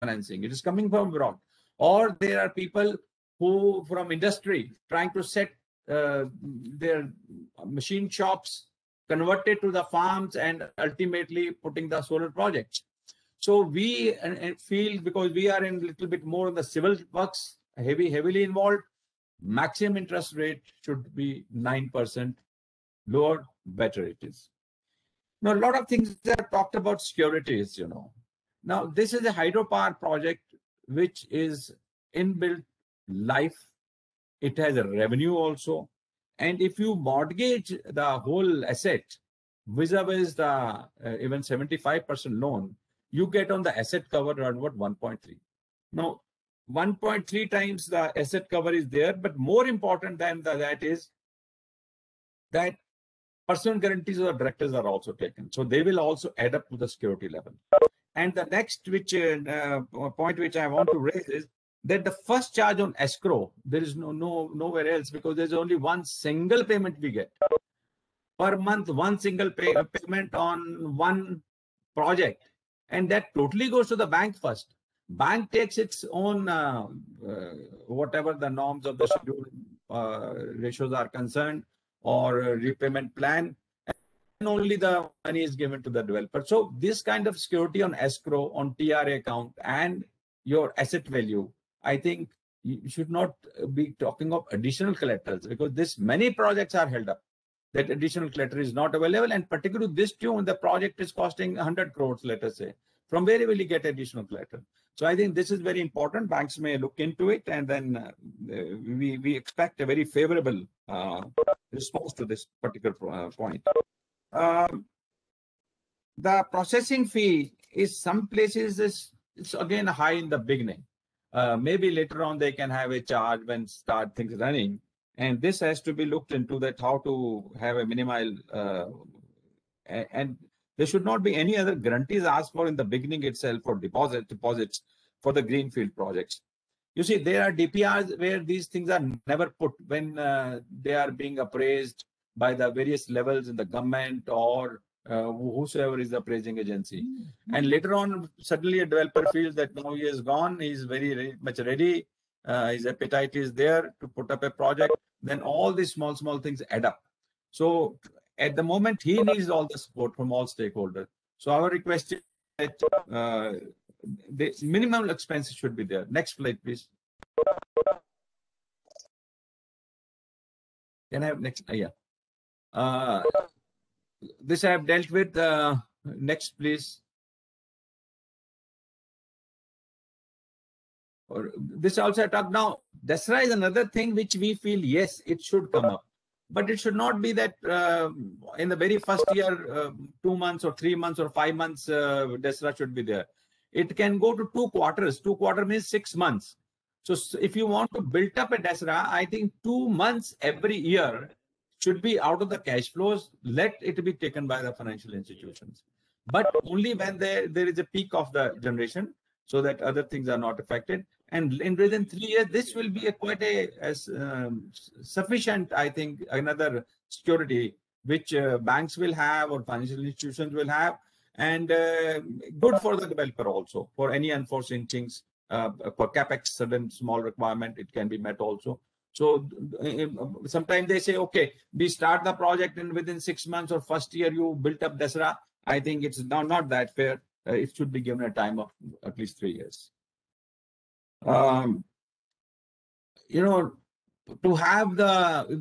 financing. It is coming from abroad. Or there are people who from industry trying to set their machine shops, convert it to the farms, and ultimately putting the solar projects. So we feel, because we are in a little bit more of the civil works, heavily involved, maximum interest rate should be 9%. Lower, better it is. Now, a lot of things are talked about securities, Now, this is a hydropower project which is inbuilt life. It has a revenue also. And if you mortgage the whole asset vis-a-vis the even 75% loan, you get on the asset cover around about 1.3. Now, 1.3 times the asset cover is there, but more important than that is that personal guarantees of the directors are also taken. So they will also add up to the security level. And the next point which I want to raise is that the first charge on escrow, there is nowhere else, because there's only one single payment we get per month, one single payment on one project, and that totally goes to the bank first. Bank takes its own whatever the norms of the schedule ratios are concerned, or repayment plan, and only the money is given to the developer. So this kind of security on escrow, on TRA account, and your asset value, I think you should not be talking of additional collaterals, because this many projects are held up. That additional collateral is not available, and particularly this tune, the project is costing 100 crores, let us say. From where will you get additional collateral? So I think this is very important. Banks may look into it, and then we expect a very favorable response to this particular point. The processing fee is some places it's again high in the beginning. Maybe later on they can have a charge when start things running, and this has to be looked into, that how to have a minimal and there should not be any other guarantees asked for in the beginning itself for deposits for the greenfield projects. You see, there are DPRs where these things are never put when they are being appraised by the various levels in the government or whosoever is the appraising agency. And later on, suddenly a developer feels that now he is gone, he is very much ready, his appetite is there to put up a project, then all these small things add up. So at the moment, he needs all the support from all stakeholders. So our request is that the minimum expenses should be there. Next slide, please. Can I have next? Yeah. This I have dealt with. Next, please. Or this also I talked now. DSRA is another thing which we feel, yes, it should come up. But it should not be that in the very first year, 2 months or 3 months or 5 months, DSRA should be there. It can go to 2 quarters. 2 quarters means 6 months. So if you want to build up a DSRA, I think 2 months every year should be out of the cash flows. Let it be taken by the financial institutions. But only when there is a peak of the generation, so that other things are not affected. And within 3 years, this will be quite a sufficient, I think, another security which banks will have or financial institutions will have, and good for the developer also. For any unforeseen things, for capex, sudden small requirement, it can be met also. So sometimes they say, okay, we start the project and within 6 months or first year you built up DSRA. I think it's not that fair. It should be given a time of at least 3 years. To have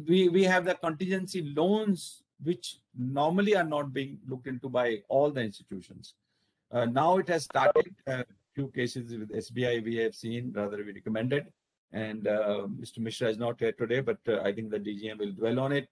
we have the contingency loans, which normally are not being looked into by all the institutions. Now it has started. Few cases with SBI we have seen, rather we recommended, and Mr. Mishra is not here today, but I think the DGM will dwell on it.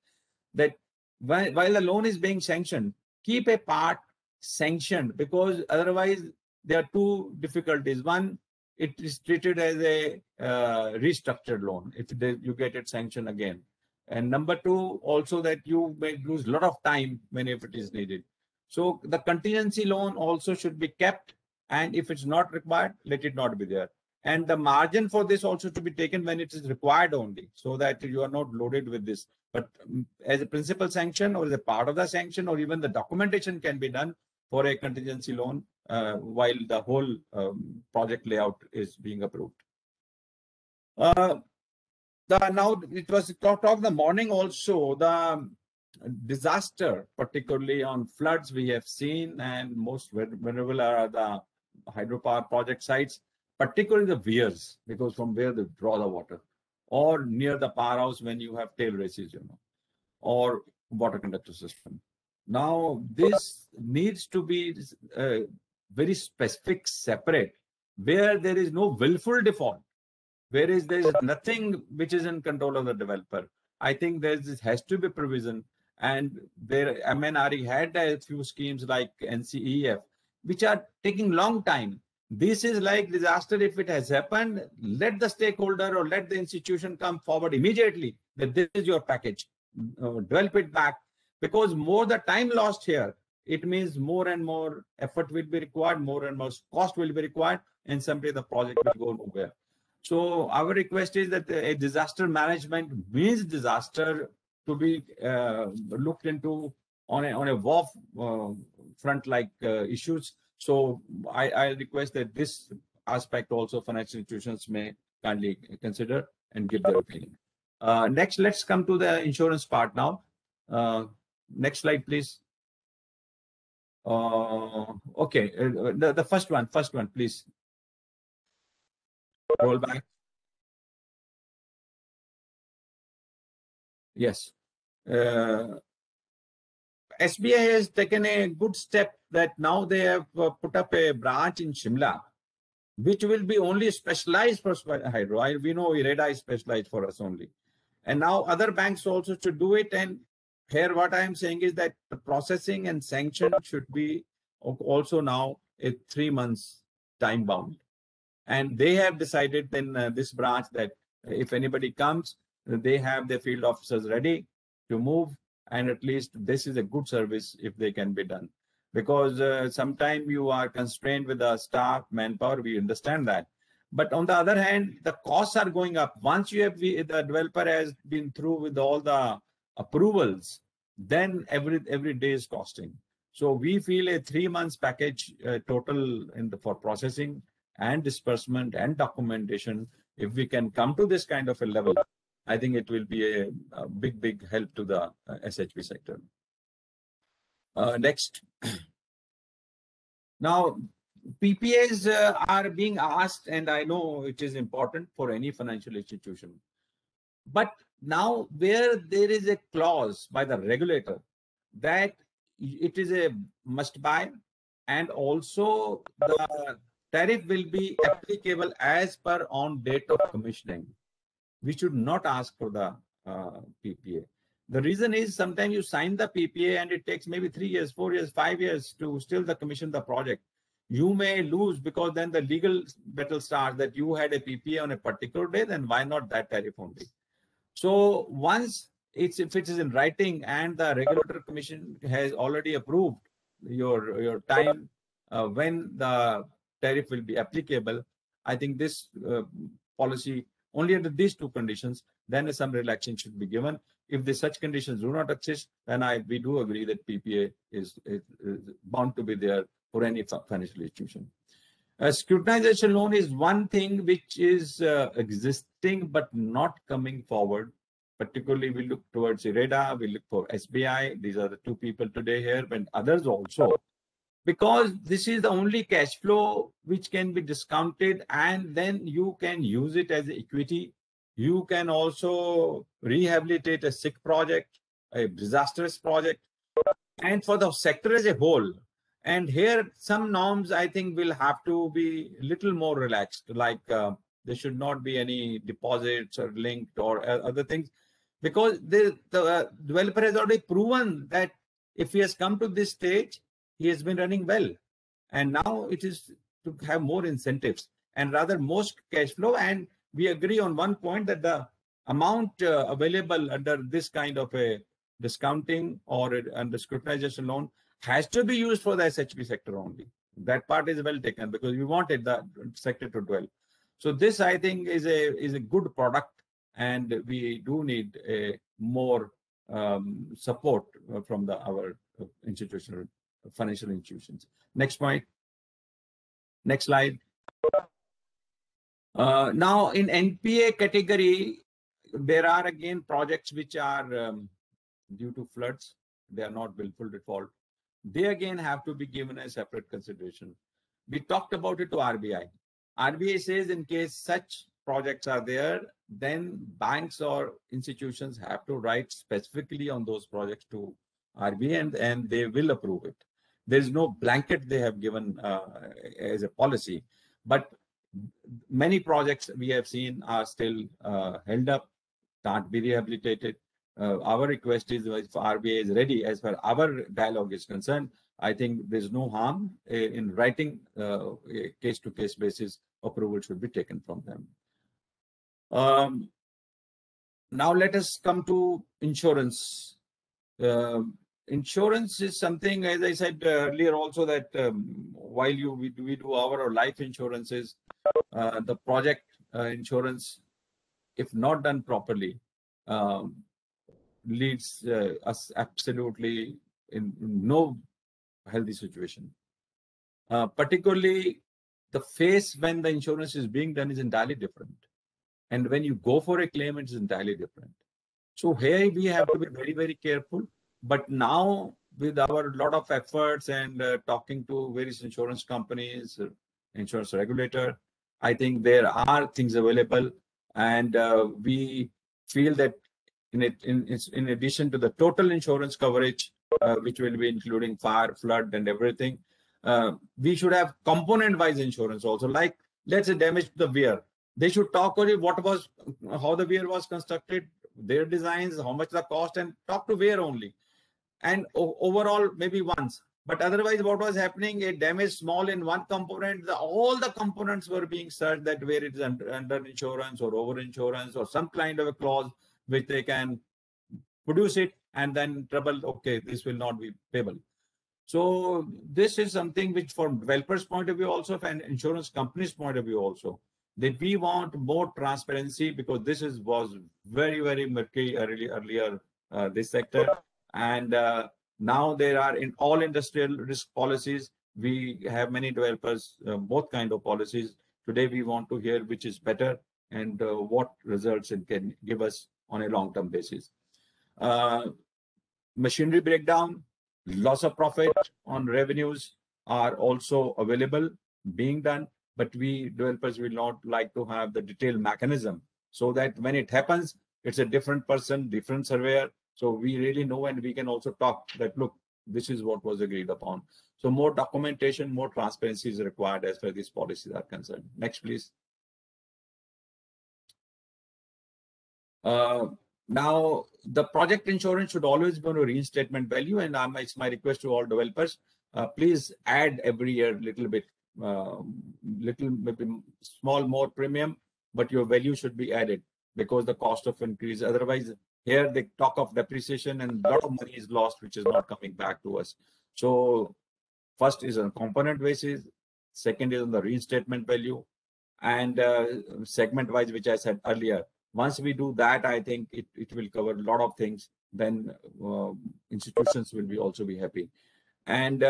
That while the loan is being sanctioned, keep a part sanctioned, because otherwise there are two difficulties. One, it is treated as a restructured loan if you get it sanctioned again. And number two, also that you may lose a lot of time whenever it is needed. So the contingency loan also should be kept, and if it's not required, let it not be there. And the margin for this also to be taken when it is required only, so that you are not loaded with this. But as a principal sanction or as a part of the sanction, or even the documentation can be done for a contingency loan while the whole project layout is being approved. Now it was talk in the morning also, the disaster, particularly on floods we have seen, and most vulnerable are the hydropower project sites, particularly the weirs, because from where they draw the water, or near the powerhouse when you have tail races, or water conductor system. Now, this needs to be very specific, separate, where there is no willful default, whereas there is nothing which is in control of the developer. I think this has to be provision. And there, MNRE had a few schemes like NCEF, which are taking long time. This is like disaster. If it has happened, let the stakeholder or let the institution come forward immediately that this is your package. Develop it back, because more the time lost here, it means more and more effort will be required, more and more cost will be required, and someday the project will go nowhere. So our request is that a disaster management means disaster to be looked into on a WAF front like issues. So I request that this aspect also financial institutions may kindly consider and give their opinion. Next, let's come to the insurance part now. Next slide, please. Okay, the first one, please. Roll back. Yes. SBI has taken a good step that now they have put up a branch in Shimla, which will be only specialized for hydro. We know IREDA is specialized for us only. And now other banks also should do it. And here what I am saying is that the processing and sanction should be also now a 3 months time bound. And they have decided in this branch that if anybody comes, they have their field officers ready to move. And at least this is a good service if they can be done. Because sometimes you are constrained with the staff, manpower, we understand that. But on the other hand, the costs are going up. Once you have the developer has been through with all the approvals, then every day is costing. So we feel a 3 months package total for processing and disbursement and documentation, if we can come to this kind of a level, I think it will be a big help to the SHP sector. Next. Now, PPAs are being asked, and I know it is important for any financial institution. But now where there is a clause by the regulator that it is a must buy, and also the tariff will be applicable as per on date of commissioning, we should not ask for the PPA. The reason is sometimes you sign the PPA and it takes maybe 3 years, 4 years, 5 years to still commission the project. You may lose because then the legal battle starts that you had a PPA on a particular day, then why not that tariff only? So once if it is in writing and the regulatory commission has already approved your time when the tariff will be applicable, I think this policy only under these two conditions, then some relaxation should be given. If such conditions do not exist, then we do agree that PPA is bound to be there for any financial institution. Scrutinization loan is one thing which is existing but not coming forward. Particularly, we look towards IREDA, we look for SBI. These are the two people today here, but others also. Because this is the only cash flow which can be discounted, and then you can use it as equity. You can also rehabilitate a sick project, a disastrous project, and for the sector as a whole. And here, some norms, I think, will have to be a little more relaxed, like there should not be any deposits or linked or other things, because the developer has already proven that if he has come to this stage, he has been running well. And now it is to have more incentives and rather most cash flow. And we agree on one point that the amount available under this kind of a discounting or under scrutinization loan has to be used for the SHP sector only. That part is well taken because we wanted the sector to dwell. So this, I think, is a good product, and we do need a more support from our institutional financial institutions. Next point. Next slide. Now in NPA category, there are again projects which are due to floods. They are not willful default. They again have to be given a separate consideration. We talked about it to RBI. RBI says in case such projects are there, then banks or institutions have to write specifically on those projects to RBI and they will approve it. There is no blanket they have given as a policy, but many projects we have seen are still held up, can't be rehabilitated. Our request is if RBI is ready, as far our dialogue is concerned, I think there's no harm in writing a case-to-case basis. Approval should be taken from them. Now let us come to insurance. Insurance is something, as I said earlier also, that while we do our life insurances, the project insurance, if not done properly, leads us absolutely in no healthy situation. Particularly the phase when the insurance is being done is entirely different. And when you go for a claim, it's entirely different. So here we have to be very, very careful. But now with our lot of efforts and talking to various insurance companies, insurance regulator, I think there are things available. And we feel that in addition to the total insurance coverage, which will be including fire, flood, and everything, we should have component-wise insurance also. Like, let's say damage to the weir. They should talk about how the weir was constructed, their designs, how much the cost, and talk to weir only. And overall, maybe once. But otherwise, what was happening, a damage small in one component, all the components were being searched that where it is under insurance or over insurance or some kind of a clause which they can produce it and then trouble, okay, this will not be payable. So this is something which from developers' point of view also, and insurance companies' point of view also, that we want more transparency because this was very, very murky earlier this sector. And now there are in all industrial risk policies, we have many developers, both kind of policies. Today, we want to hear which is better and what results it can give us on a long-term basis. Machinery breakdown, loss of profit on revenues are also available, being done, but we developers will not like to have the detailed mechanism so that when it happens, it's a different person, different surveyor. So we really know and we can also talk that, look, this is what was agreed upon. So more documentation, more transparency is required as far as these policies are concerned. Next, please. Now, the project insurance should always be on a reinstatement value, and it's my request to all developers, please add every year little bit, maybe small more premium, but your value should be added because the cost of increase. Otherwise, here they talk of depreciation and a lot of money is lost, which is not coming back to us. So first is on component basis, second is on the reinstatement value, and segment-wise, which I said earlier. Once we do that, I think it will cover a lot of things. Then institutions will also be happy. And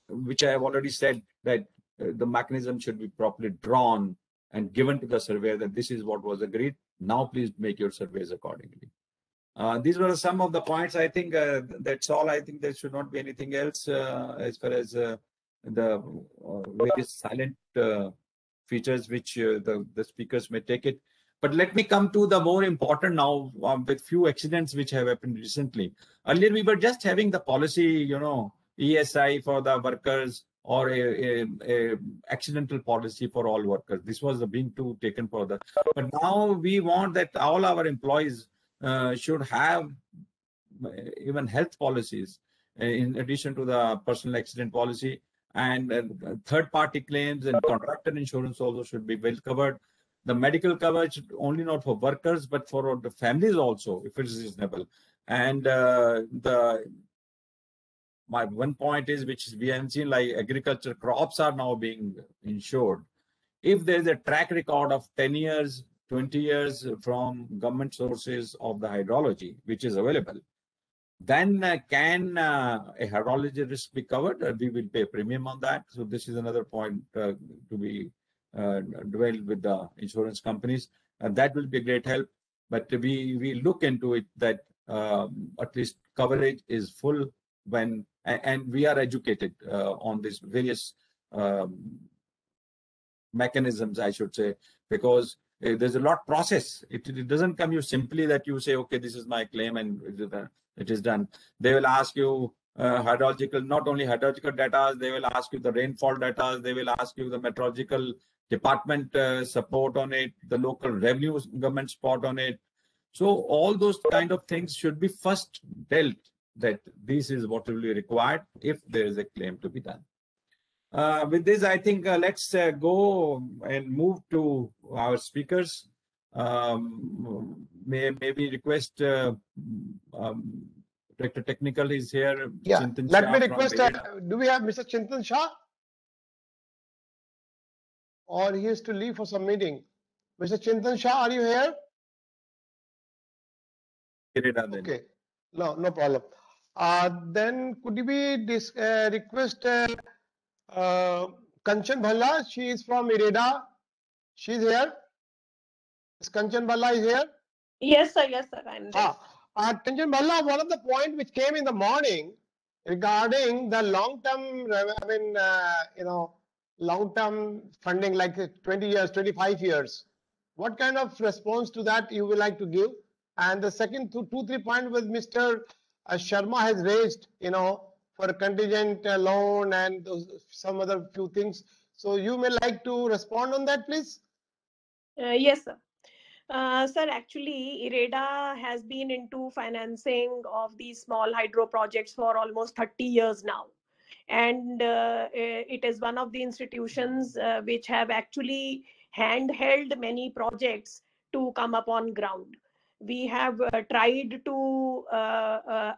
which I have already said that the mechanism should be properly drawn and given to the surveyor that this is what was agreed. Now, please make your surveys accordingly. These were some of the points. I think that's all. I think there should not be anything else as far as the various silent features which the speakers may take it. But let me come to the more important now with few accidents which have happened recently. Earlier, we were just having the policy, ESI for the workers or a accidental policy for all workers. This was being taken for the. But now we want that all our employees should have even health policies in addition to the personal accident policy. And third-party claims and contractor insurance also should be well covered. The medical coverage only not for workers, but for the families also, if it is reasonable. And my one point is, which we have seen, like agriculture crops are now being insured. If there is a track record of 10 years, 20 years from government sources of the hydrology, which is available, then can a hydrology risk be covered? We will pay a premium on that. So this is another point to be dwelled with the insurance companies. That will be a great help. But we look into it that at least coverage is full when, and we are educated on these various mechanisms, I should say, because there's a lot process. It doesn't come you simply that you say, okay, this is my claim and it is done. They will ask you hydrological, not only hydrological data, they will ask you the rainfall data, they will ask you the meteorological department support on it, the local revenue government support on it. So all those kind of things should be first dealt, that this is what will be required if there is a claim to be done. With this, I think let's go and move to our speakers. May we request Director Technical is here. Yeah, Chintan let Shah me request, from do we have Mr. Chintan Shah? Or he is to leave for some meeting. Mr. Chintan Shah, are you here? Okay, no problem. Then could you be request Kanchan Bhalla? She is from IREDA. She is here. Is Kanchan Bhalla is here? Yes, sir. Yes, sir. I'm there. Kanchan Bhalla, one of the points which came in the morning regarding the long-term, long-term funding, like 20 years, 25 years. What kind of response to that you would like to give? And the second 2-3 points with Mr. Sharma has raised, for a contingent loan and some other few things. So you may like to respond on that, please? Yes, sir. Sir, actually, IREDA has been into financing of these small hydro projects for almost 30 years now. And it is one of the institutions which have actually handheld many projects to come up on ground. We have tried to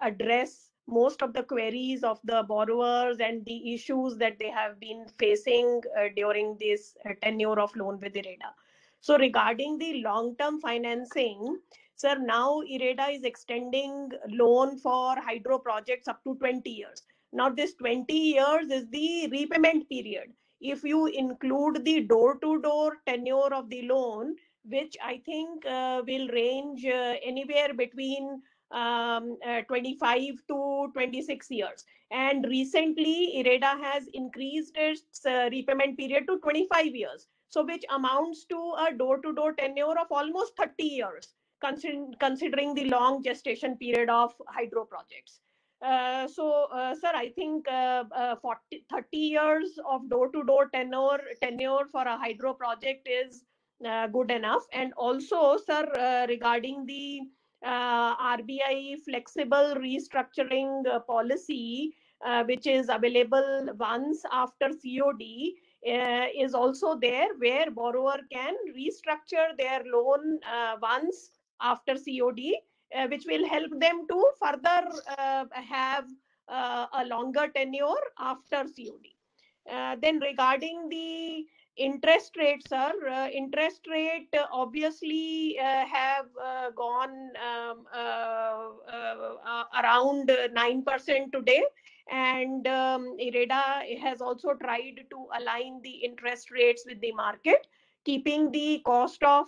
address most of the queries of the borrowers and the issues that they have been facing during this tenure of loan with IREDA. So regarding the long-term financing, sir, now IREDA is extending loan for hydro projects up to 20 years. Now this 20 years is the repayment period. If you include the door-to-door tenure of the loan, which I think will range anywhere between 25 to 26 years. And recently, IREDA has increased its repayment period to 25 years. So which amounts to a door-to-door tenure of almost 30 years, considering the long gestation period of hydro projects. Sir, I think 30 years of door-to-door tenure for a hydro project is good enough. And also, sir, regarding the RBI flexible restructuring policy, which is available once after COD, is also there, where borrower can restructure their loan once after COD, which will help them to further have a longer tenure after COD. Then regarding the interest rates, sir, interest rate obviously have gone around 9% today. And IREDA has also tried to align the interest rates with the market, keeping the cost of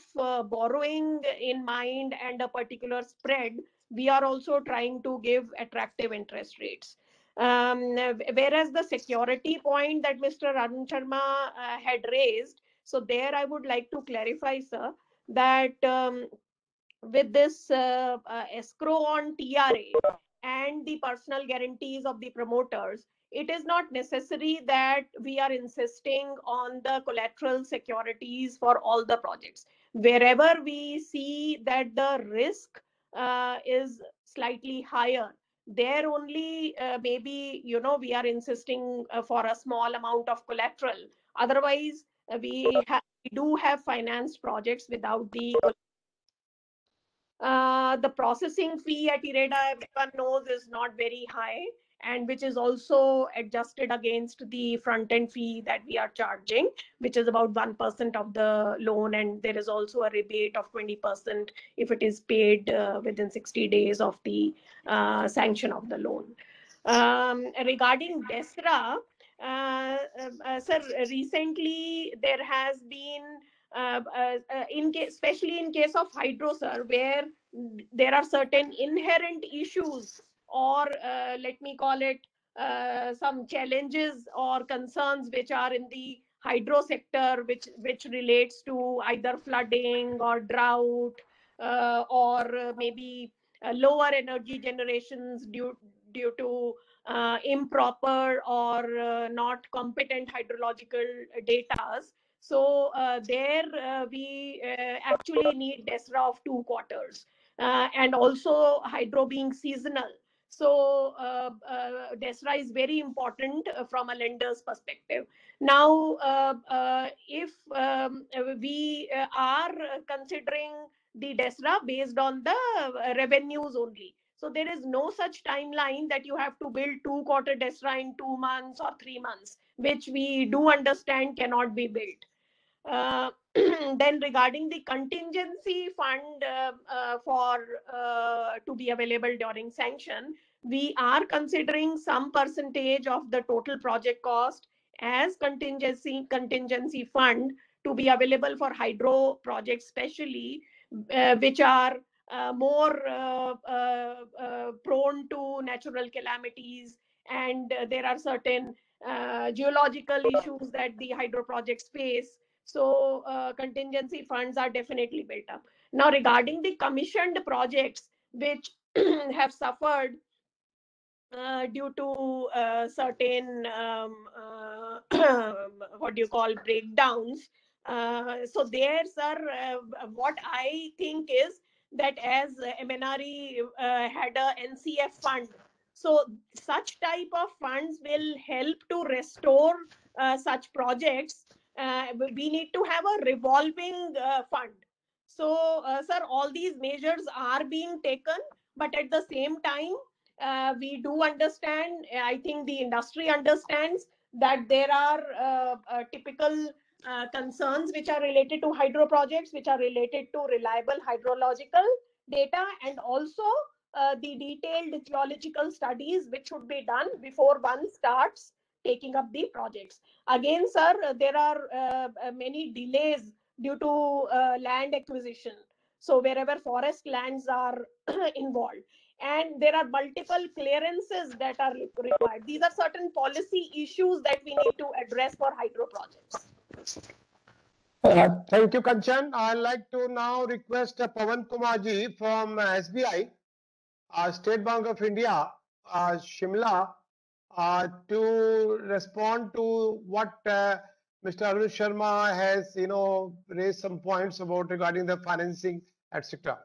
borrowing in mind and a particular spread. We are also trying to give attractive interest rates. Whereas the security point that Mr. Arun Sharma had raised, so there I would like to clarify, sir, that with this escrow on TRA and the personal guarantees of the promoters, it is not necessary that we are insisting on the collateral securities for all the projects. Wherever we see that the risk is slightly higher, there only maybe we are insisting for a small amount of collateral. Otherwise, we do have financed projects without the processing fee at IREDA, everyone knows, is not very high. and which is also adjusted against the front end fee that we are charging, which is about 1% of the loan, and there is also a rebate of 20% if it is paid within 60 days of the sanction of the loan. Regarding DESRA, sir, recently there has been especially in case of hydro, sir, where there are certain inherent issues, or let me call it some challenges or concerns which are in the hydro sector, which relates to either flooding or drought, or maybe lower energy generations due to improper or not competent hydrological data. So there we actually need DESRA of 2 quarters, and also hydro being seasonal. So DESRA is very important from a lender's perspective. Now, if we are considering the DESRA based on the revenues only, so there is no such timeline that you have to build 2 quarter DESRA in 2 months or 3 months, which we do understand cannot be built. Then regarding the contingency fund for to be available during sanction, we are considering some percentage of the total project cost as contingency fund to be available for hydro projects, especially which are more prone to natural calamities, and there are certain geological issues that the hydro projects face. So contingency funds are definitely built up. Now, regarding the commissioned projects which have suffered due to certain what do you call breakdowns, so there, sir, what I think is that as MNRE had a NCF fund, so such type of funds will help to restore such projects. We need to have a revolving fund. So, sir, all these measures are being taken, but at the same time, we do understand, I think the industry understands that there are typical concerns which are related to hydro projects, which are related to reliable hydrological data, and also the detailed geological studies which should be done before one starts taking up the projects. Again, sir, there are many delays due to land acquisition. So wherever forest lands are involved, and there are multiple clearances that are required. These are certain policy issues that we need to address for hydro projects. Thank you, Kanchan. I'd like to now request Pawan Kumar ji from SBI, State Bank of India, Shimla, to respond to what Mr. Arun Sharma has, raised some points about regarding the financing, etc.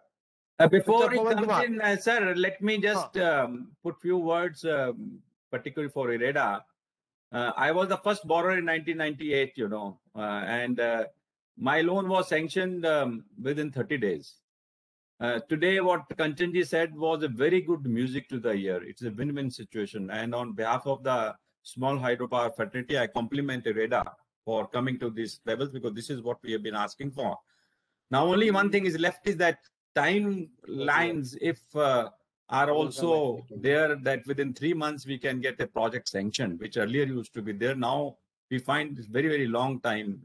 Before Mr. he Pawan comes Kumar. in, sir, let me just put few words, particularly for IREDA. I was the first borrower in 1998, and my loan was sanctioned within 30 days. Today, what Kanchanji said was a very good music to the ear. It's a win-win situation. And on behalf of the small hydropower fraternity, I compliment IREDA for coming to these levels, because this is what we have been asking for. Now, only one thing is left is that timelines, if are also there, that within 3 months we can get a project sanctioned, which earlier used to be there. Now we find it's very, very long time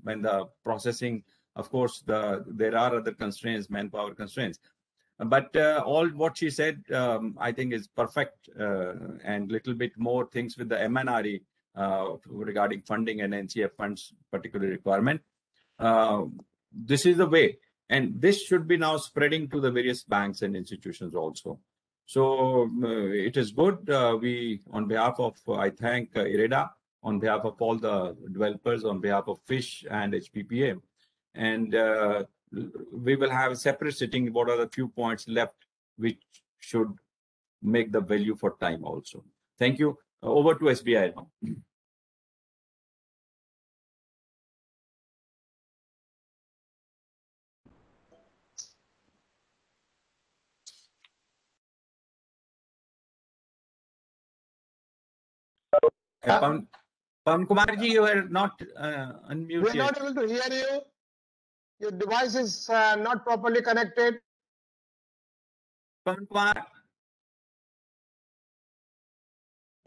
when the processing, of course, there are other constraints, manpower constraints. But all what she said, I think is perfect, and little bit more things with the MNRE regarding funding and NCF funds particular requirement. This is the way, and this should be now spreading to the various banks and institutions also. So it is good. We, on behalf of, I thank IREDA, on behalf of all the developers, on behalf of FISH and HPPA, and we will have a separate sitting. What are the few points left which should make the value for time also. Thank you. Over to SBI now. Pawan Kumar ji, you are not We are unmuted. not able to hear you. Your device is not properly connected. Pawan Kumar,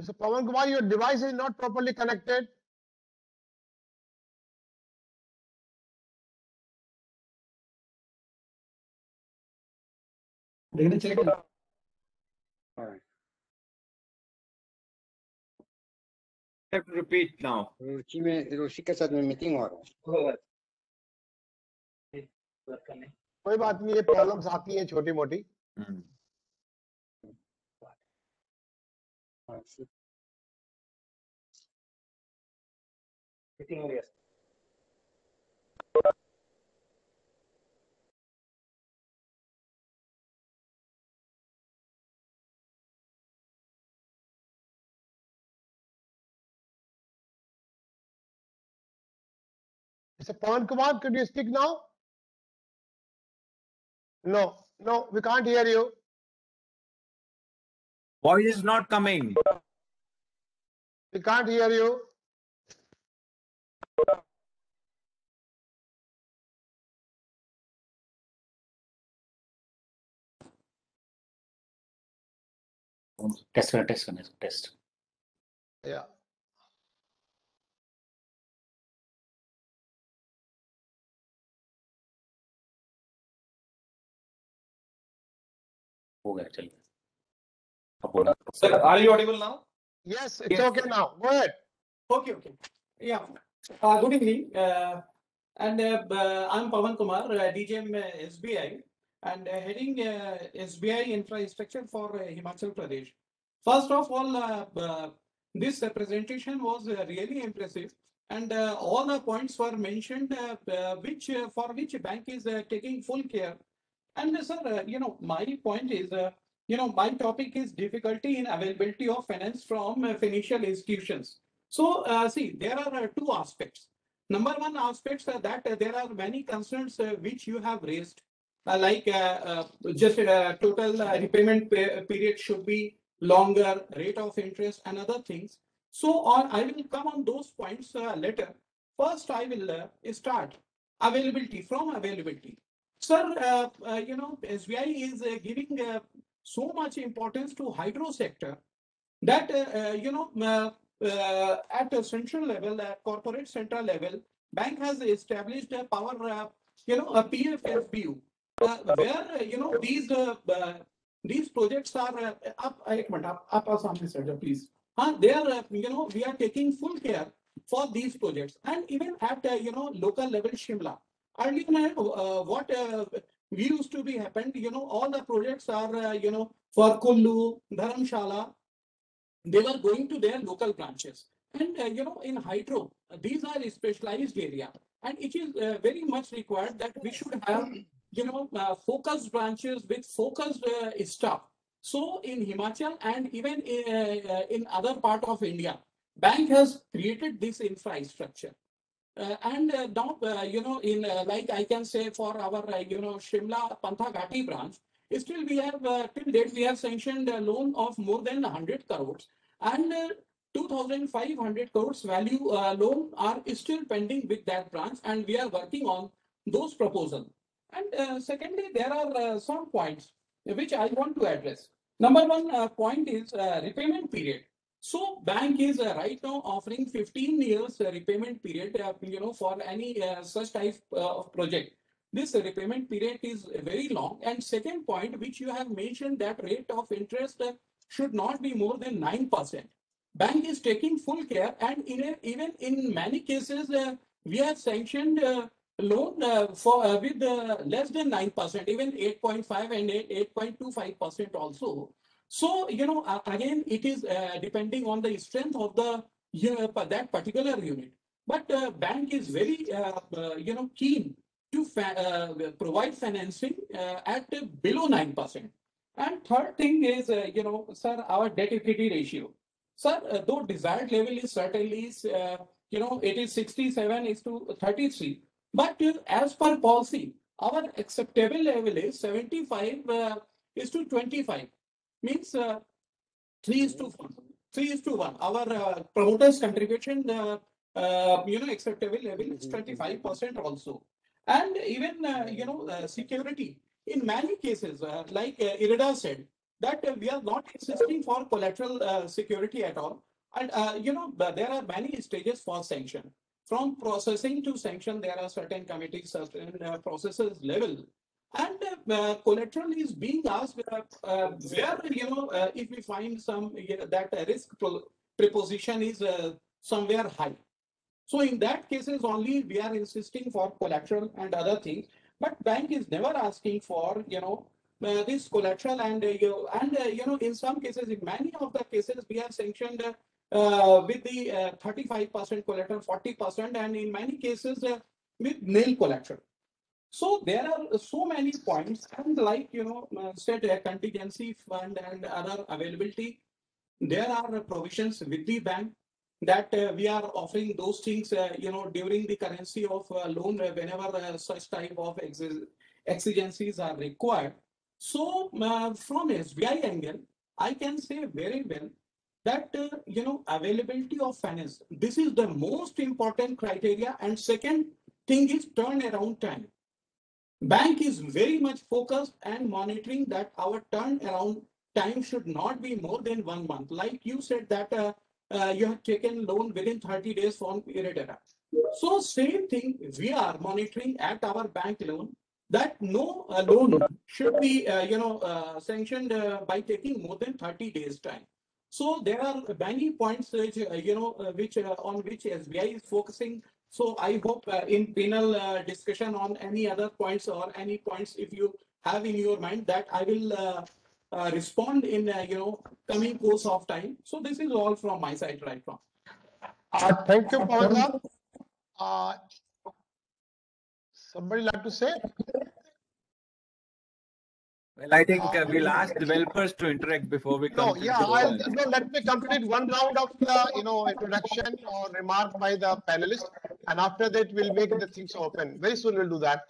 Mr. Pawan Kumar, your device is not properly connected. I have to repeat now. रुचि में रुचि के साथ में meeting हो रहा है कोई बात नहीं, ये प्रॉब्लम्स आती हैं छोटी मोटी. Hmm. मीटिंग हो रही है Mr. Pawan Kumar, could you speak now? No, no, we can't hear you. Voice is not coming. We can't hear you. Test करना टेस्ट Yeah. हो गया चलिए अब बोला Sir, are you audible now? Yes, it's Yes. okay now. Go ahead. Okay, okay. Yeah. Good evening. I'm Pawan Kumar, DGM SBI, and heading SBI infrastructure for Himachal Pradesh. First of all, this presentation was really impressive, and all the points were mentioned, for which bank is taking full care. And sir, my point is, my topic is difficulty in availability of finance from financial institutions. So, see, there are two aspects. Number one aspects are that there are many concerns which you have raised, like just total repayment period should be longer, rate of interest, and other things. So, I will come on those points later. First, I will start availability from availability. Sir, SBI is giving so much importance to hydro sector that, at a central level, at corporate central level, bank has established a power, a PFSBU, where, these projects are, please. They are, we are taking full care for these projects, and even at, local level Shimla. Earlier, what we used to be happened, all the projects are, for Kullu, Dharamshala, they were going to their local branches. And, in hydro, these are a specialized area. And it is very much required that we should have, focused branches with focused staff. So in Himachal and even in other part of India, bank has created this infrastructure. Now, in like I can say for our, Shimla Panthagati branch, still we have, till date, we have sanctioned a loan of more than 100 crores and 2,500 crores value loan are still pending with that branch, and we are working on those proposals. And secondly, there are some points which I want to address. Number one point is repayment period. So bank is right now offering 15 years repayment period, for any such type of project. This repayment period is very long. And second point, which you have mentioned, that rate of interest should not be more than 9%. Bank is taking full care, and even in many cases, we have sanctioned loan for with less than 9%, even 8.5 and 8.25% also. So, again, it is depending on the strength of the that particular unit. But bank is very, keen to provide financing at below 9%. And third thing is, sir, our debt equity ratio. Sir, though desired level is certainly, it is 67 is to 33. But as per policy, our acceptable level is 75 is to 25. Means 3 is to 4. 3:1. Our promoters' contribution, acceptable level is 25% also. And even, security. In many cases, like Irida said, that we are not insisting for collateral security at all. And, there are many stages for sanction. From processing to sanction, there are certain committees, certain processes level. And collateral is being asked where, if we find some that risk preposition is somewhere high. So in that cases only we are insisting for collateral and other things. But bank is never asking for, this collateral and, in some cases, in many of the cases, we are sanctioned with the 35% collateral, 40%, and in many cases with nil collateral. So there are so many points, and like said, a contingency fund and other availability. There are provisions with the bank that we are offering those things, during the currency of loan whenever such type of exigencies are required. So from SBI angle, I can say very well that availability of finance. This is the most important criteria, and second thing is turnaround time. Bank is very much focused and monitoring that our turnaround time should not be more than 1 month. Like you said that you have taken loan within 30 days from Iredera. So same thing we are monitoring at our bank loan, that no loan should be sanctioned by taking more than 30 days time. So there are many points which on which SBI is focusing. So I hope in panel discussion on any other points or any points if you have in your mind, that I will respond in coming course of time. So this is all from my side right now. Thank you, Pawan. Somebody like to say? Well, I think we'll ask developers to interact before we come to the let me complete one round of introduction or remark by the panelists, and after that we'll make the things open. Very soon we'll do that.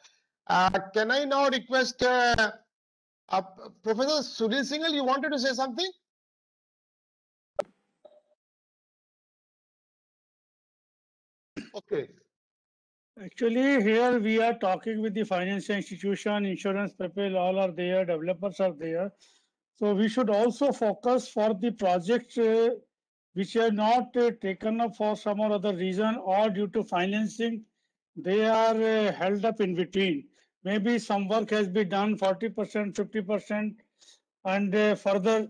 Can I now request Professor Sudhir Singhal, you wanted to say something? Okay. Actually, here we are talking with the financial institution, insurance people, all are there, developers are there. So we should also focus for the projects which are not taken up for some or other reason or due to financing, they are held up in between. Maybe some work has been done 40%, 50%, and further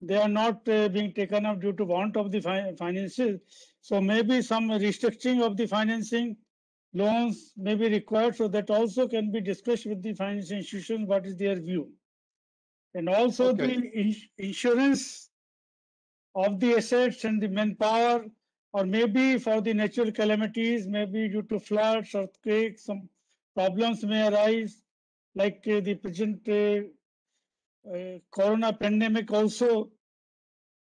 they are not being taken up due to want of the finances. So maybe some restructuring of the financing loans may be required, so that also can be discussed with the financial institutions, what is their view. And also the insurance of the assets and the manpower, or maybe for the natural calamities, maybe due to floods, earthquakes, some problems may arise, like the present corona pandemic also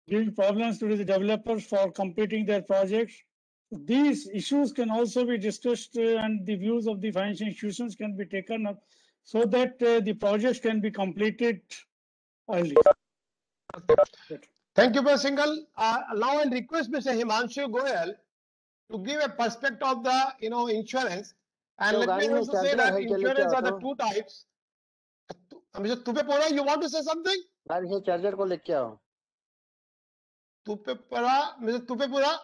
giving problems to the developers for completing their projects. These issues can also be discussed and the views of the financial institutions can be taken up so that the projects can be completed early. Thank you, Mr. Singhal. Now I'll request Mr. Himanshu Goyal to give a perspective of the insurance. And let me also say that insurance are the two types. Mr. Tupepora, you want to say something? Charger को लेके आओ. Mr. Tupepura?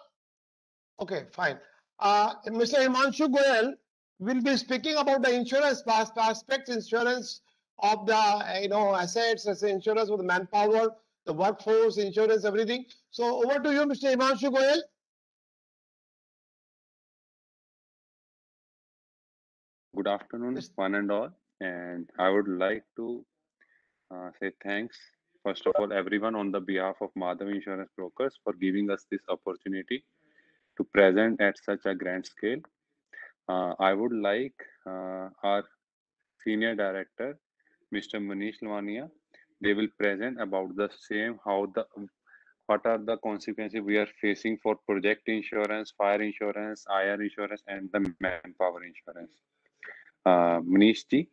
Okay, fine. Mr. Himanshu Goyal will be speaking about the insurance aspects, insurance of the assets, insurance of the manpower, the workforce, insurance, everything. So over to you, Mr. Himanshu Goyal. Good afternoon, one and all, and I would like to say thanks, first of all, everyone on the behalf of Madhav Insurance Brokers for giving us this opportunity to present at such a grand scale. I would like our Senior Director, Mr. Manish Lwania, they will present about the same, what are the consequences we are facing for project insurance, fire insurance, IR insurance, and the manpower insurance. Manish ji,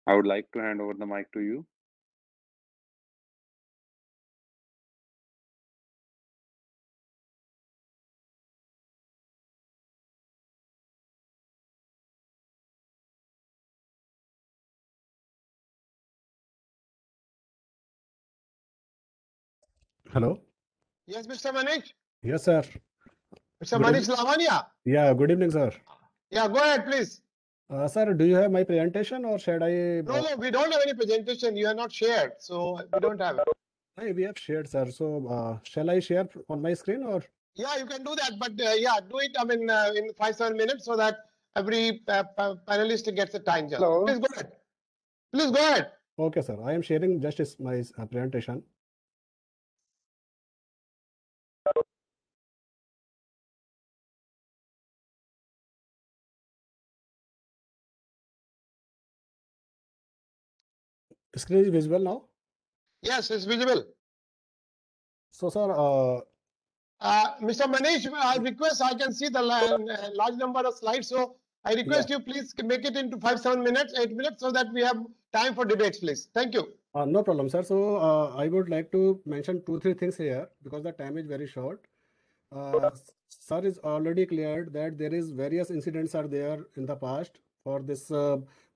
I would like to hand over the mic to you. Hello. Yes, Mr. Manish. Yes, sir. Mr. Good Manish Lavania. Yeah, good evening, sir. Yeah, go ahead, please. Sir, do you have my presentation or should I? No, we don't have any presentation. You have not shared, so we don't have it. We have shared, sir. So, shall I share on my screen or? Yeah, you can do that, but yeah, do it. I mean, in 5-7 minutes, so that every panelist gets a time. Just. Hello. Please go ahead. Please go ahead. Okay, sir. I am sharing just my presentation. Screen is visible now. Yes, it's visible. So, sir, Mr. Manish, I request, I can see the large number of slides, so I request you please make it into 5-7 minutes, 8 minutes, so that we have time for debates, please. Thank you. no problem, sir. So, I would like to mention 2-3 things here because the time is very short. Sir is already cleared that there is various incidents are there in the past for this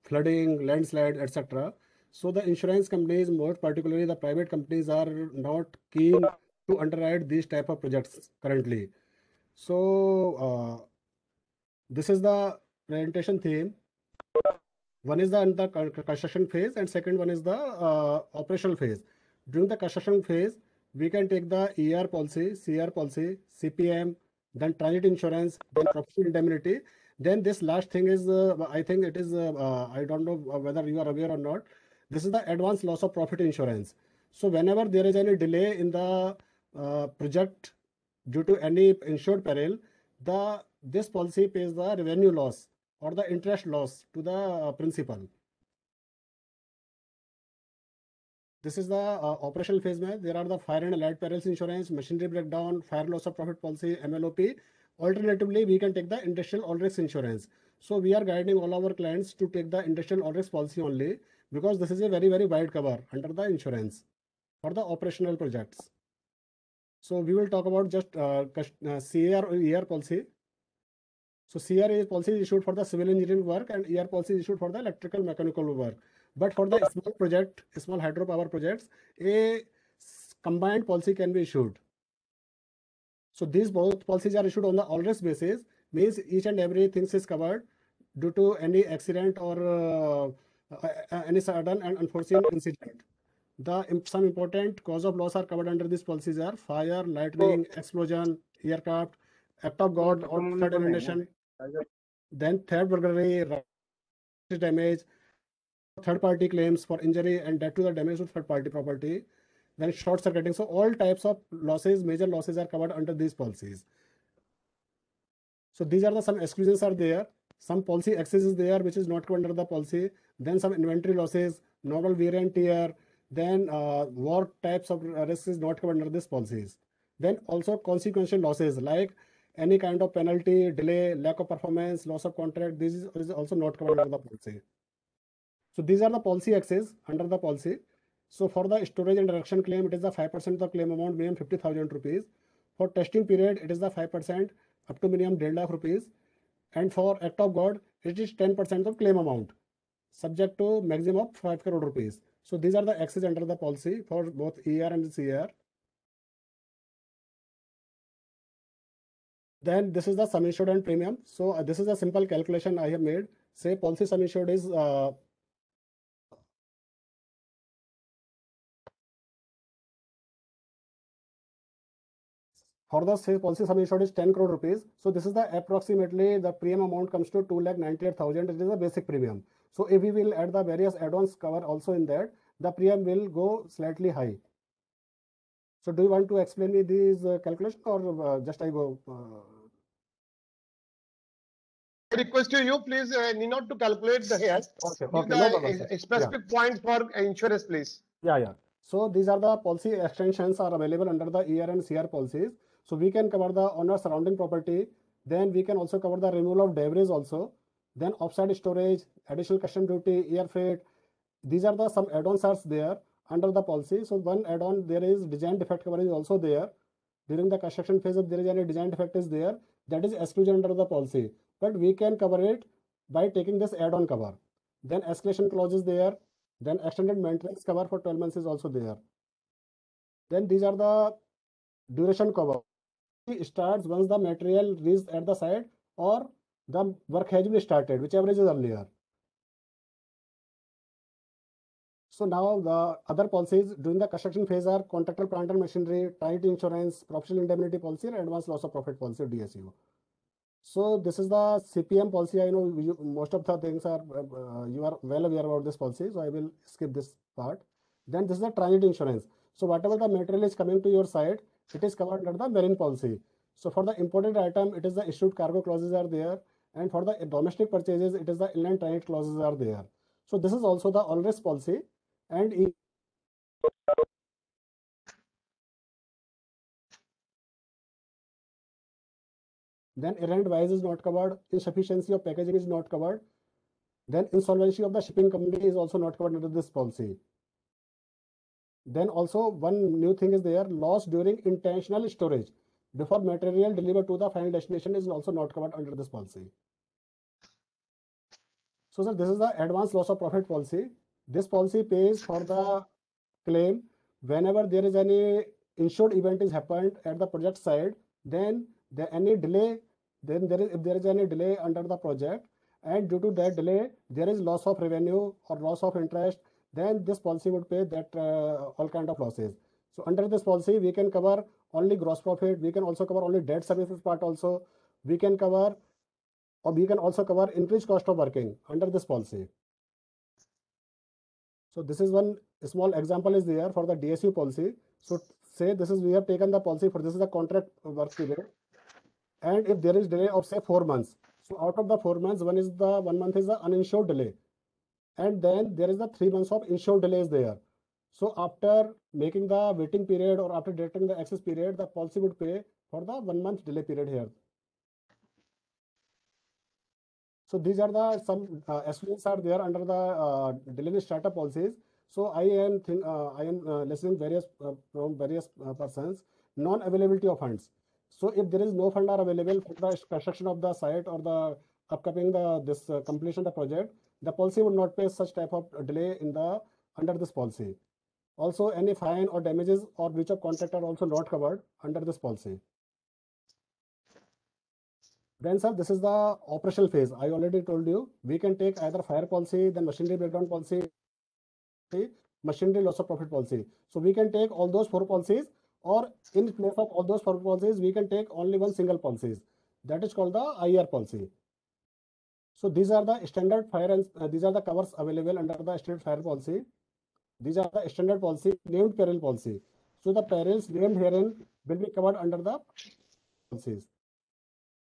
flooding, landslide, etc. So the insurance companies, more particularly the private companies, are not keen to underwrite these type of projects currently. So this is the presentation theme. One is the construction phase and second one is the operational phase. During the construction phase, we can take the ER policy, CR policy, CPM, then transit insurance, then professional indemnity. Then this last thing is, I think it is, I don't know whether you are aware or not. This is the advance loss of profit insurance. So whenever there is any delay in the project due to any insured peril, this policy pays the revenue loss or the interest loss to the principal. This is the operational phase. There are the fire and allied perils insurance, machinery breakdown, fire loss of profit policy, MLOP. Alternatively, we can take the industrial all risk insurance. So we are guiding all our clients to take the industrial all risk policy only because this is a very, very wide cover under the insurance for the operational projects. So we will talk about just CAR or ER policy. So CR policy is issued for the civil engineering work and ER policy is issued for the electrical mechanical work. But for the small project, small hydropower projects, a combined policy can be issued. So these both policies are issued on the all risk basis, means each and everything is covered due to any accident or any sudden and unforeseen incident. Some important cause of loss are covered under these policies are fire, lightning, explosion, aircraft, act of God or flood elimination. Then theft, burglary, damage, third-party claims for injury and death to the damage to third-party property. Then short circuiting. So all types of losses, major losses are covered under these policies. So these are some exclusions are there. Some policy access is there which is not covered under the policy. Then some inventory losses, normal wear and tear. Then war types of risks is not covered under these policies. Then also consequential losses like any kind of penalty, delay, lack of performance, loss of contract. This is also not covered under the policy. So these are the policy access under the policy. So for the storage and erection claim, it is the 5% of the claim amount, minimum 50,000 rupees. For testing period, it is the 5% up to minimum 1.5 lakh rupees. And for act of God, it is 10% of claim amount, subject to maximum of 5 crore rupees. So these are the access under the policy for both ER and CR. Then this is the sum insured and premium. So this is a simple calculation I have made. Say policy sum insured is for the say policy sum insured is 10 crore rupees. So this is the approximately the premium amount comes to 2,98,000. It is a basic premium. So if we will add the various add-ons cover also in that, the premium will go slightly high. So do you want to explain me these calculation or just I go? I request you, please need not to calculate the here. Okay, no problem, a specific point for insurance, please. Yeah. So these are the policy extensions are available under the ER and CR policies. So we can cover the owner surrounding property. Then we can also cover the removal of debris also. Then offsite storage, additional custom duty, air freight. These are the some add-ons are there under the policy. So one add-on there is design defect coverage is also there. During the construction phase, if there is any design defect is there, that is exclusion under the policy. But we can cover it by taking this add-on cover. Then escalation clause is there. Then extended maintenance cover for 12 months is also there. Then these are the duration cover starts once the material reaches at the site or the work has been started, whichever is earlier. So now the other policies during the construction phase are contractor plant and machinery, tied insurance, professional indemnity policy, and advanced loss of profit policy, DSU. So this is the CPM policy. I know most of the things are you are well aware about this policy, so I will skip this part. Then this is the transit insurance. So whatever the material is coming to your site, it is covered under the marine policy. So for the imported item, it is the issued cargo clauses are there, and for the domestic purchases, it is the inland transit clauses are there. So this is also the all risk policy, and then errant wise is not covered, insufficiency of packaging is not covered, then insolvency of the shipping company is also not covered under this policy. Then also one new thing is there, loss during intentional storage before material delivered to the final destination is also not covered under this policy. So sir, this is the advanced loss of profit policy. This policy pays for the claim whenever there is any insured event is happened at the project side, then any delay, then if there is any delay under the project, and due to that delay there is loss of revenue or loss of interest, then this policy would pay that all kind of losses. So under this policy we can cover only gross profit, we can also cover only debt services part also, we can cover, or we can also cover increased cost of working under this policy. So this is one small example is there for the DSU policy. So say this is, we have taken the policy for this is the contract work period, and if there is delay of say 4 months, so out of the 4 months, 1 month is the uninsured delay, and then there is the 3 months of insured delay is there. So after making the waiting period or after deducting the excess period, the policy would pay for the 1 month delay period here. So these are the some estimates are there under the delay startup policies. So I am listening various from various persons, non-availability of funds. So if there is no fund are available for the construction of the site or the upcoming this completion of the project, the policy would not pay such type of delay in the under this policy. Also, any fine or damages or breach of contract are also not covered under this policy. Then sir, this is the operational phase. I already told you, we can take either fire policy, then machinery breakdown policy, machinery loss of profit policy. So we can take all those 4 policies, or in place of all those 4 policies, we can take only one single policies. That is called the IR policy. So these are the standard fire and these are the covers available under the standard fire policy. These are the standard policy, named peril policy. So the perils named herein will be covered under the policies.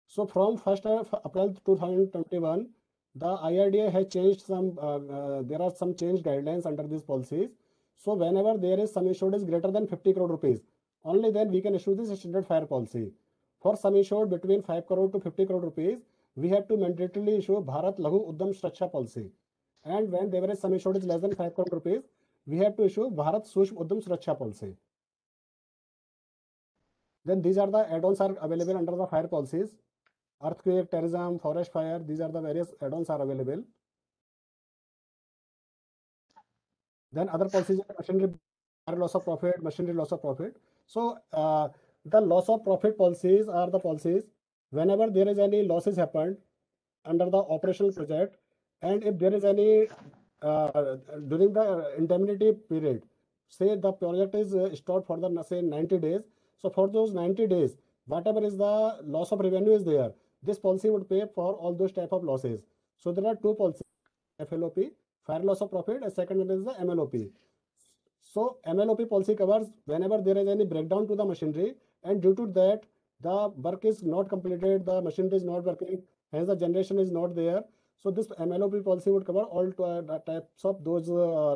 So from 1st of April 2021, the IRDA has changed some, there are some changed guidelines under these policies. So whenever there is sum assured is greater than 50 crore rupees, only then we can issue this standard fire policy. For sum assured between 5 crore to 50 crore rupees, we have to mandatorily issue Bharat Laghu Uddam Suraksha policy. And when there is sum assured is less than 5 crore rupees, we have to issue Bharat Sukshma Uddam Suraksha policy. Then these are the add-ons are available under the fire policies. Earthquake, terrorism, forest fire, these are the various add-ons are available. Then other policies are machinery loss of profit, machinery loss of profit. So the loss of profit policies are the policies whenever there is any losses happened under the operational project, and if there is any during the indemnity period, say the project is stopped for the say 90 days. So for those 90 days, whatever is the loss of revenue is there, this policy would pay for all those type of losses. So there are 2 policies, FLOP, fire loss of profit, and second one is the MLOP. So MLOP policy covers whenever there is any breakdown to the machinery, and due to that the work is not completed, the machinery is not working, hence the generation is not there. So this MLOP policy would cover all types of those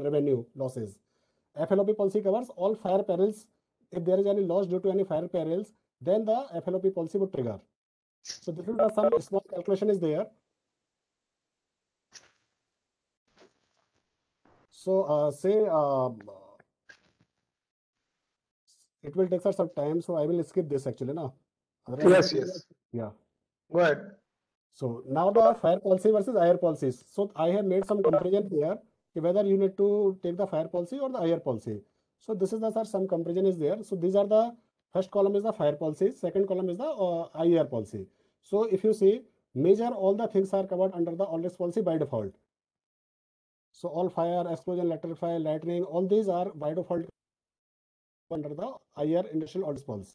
revenue losses. FLOP policy covers all fire perils. If there is any loss due to any fire perils, then the FLOP policy would trigger. So this is some small calculation is there. So say it will take some time, so I will skip this actually now. Yes, yes. Yeah. Go ahead. So now the fire policy versus IR policies. So I have made some comparison here, whether you need to take the fire policy or the IR policy. So this is the sir, some comparison is there. So these are the First column is the fire policy, second column is the IER policy. So if you see, major all the things are covered under the all risk policy by default. So all fire, explosion, lateral fire, lightning, all these are by default under the IER industrial all risk policy.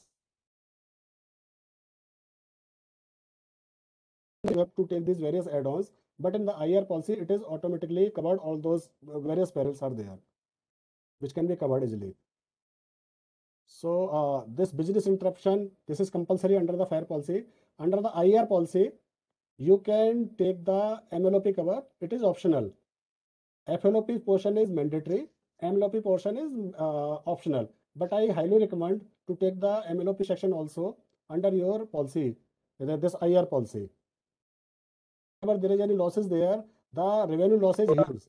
You have to take these various add-ons, but in the IER policy, it is automatically covered. All those various perils are there, which can be covered easily. So this business interruption, this is compulsory under the fire policy. Under the IER policy, you can take the MLOP cover. It is optional. FLOP portion is mandatory. MLOP portion is optional. But I highly recommend to take the MLOP section also under your policy, this IER policy. Whenever there is any losses there, the revenue loss is huge.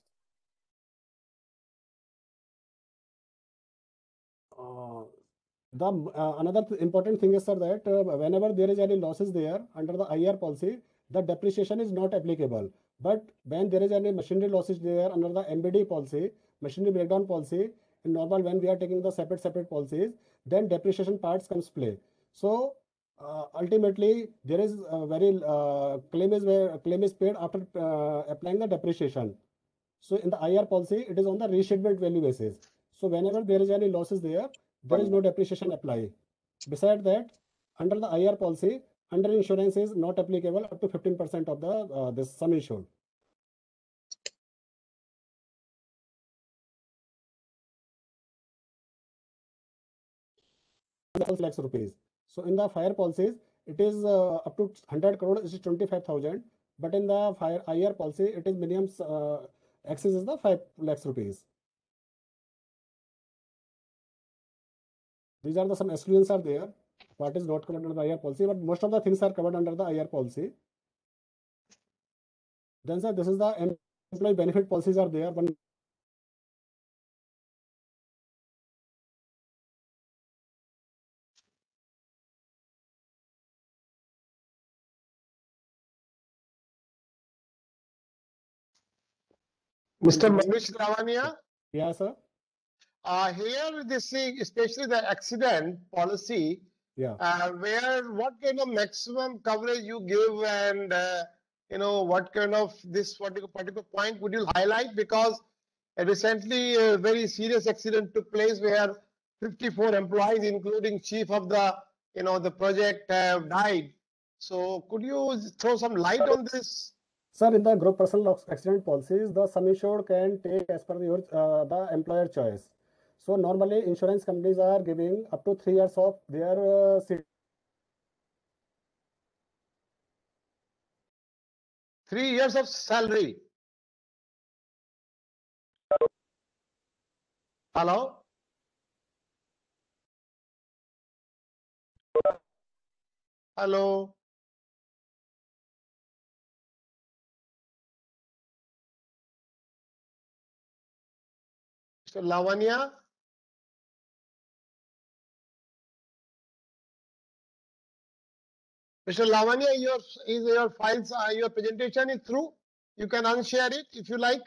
Another important thing is, sir, that whenever there is any losses there under the IER policy, the depreciation is not applicable. But when there is any machinery losses there under the MBD policy, machinery breakdown policy, in normal when we are taking the separate policies, then depreciation parts comes play. So ultimately there is a very claim is paid after applying the depreciation. So in the IER policy, it is on the restatement value basis. So whenever there is any losses there is no depreciation apply. Besides that, under the IER policy, under insurance is not applicable up to 15% of the this sum insured. Lakhs rupees. So in the fire policies, it is up to 100 crore, is 25,000. But in the fire IER policy, it is minimum excess is the 5 lakhs rupees. These are the some exclusions are there. What is not covered under the IER policy, but most of the things are covered under the IER policy. Then, sir, this is the employee benefit policies are there. One Mr. Manish Ravania, yeah, sir. here this thing, especially the accident policy, Yeah. where what kind of maximum coverage you give, and what kind of this particular point would you highlight? Because recently a very serious accident took place where 54 employees, including chief of the the project, have died. So could you throw some light on this? Sir, in the group personal accident policies, the sum insured can take as per your the employer choice. So normally insurance companies are giving up to 3 years of their 3 years of salary. Hello? Hello? Mr. Lavanya? Mr. Lavanya, your files, your presentation is through. You can unshare it if you like.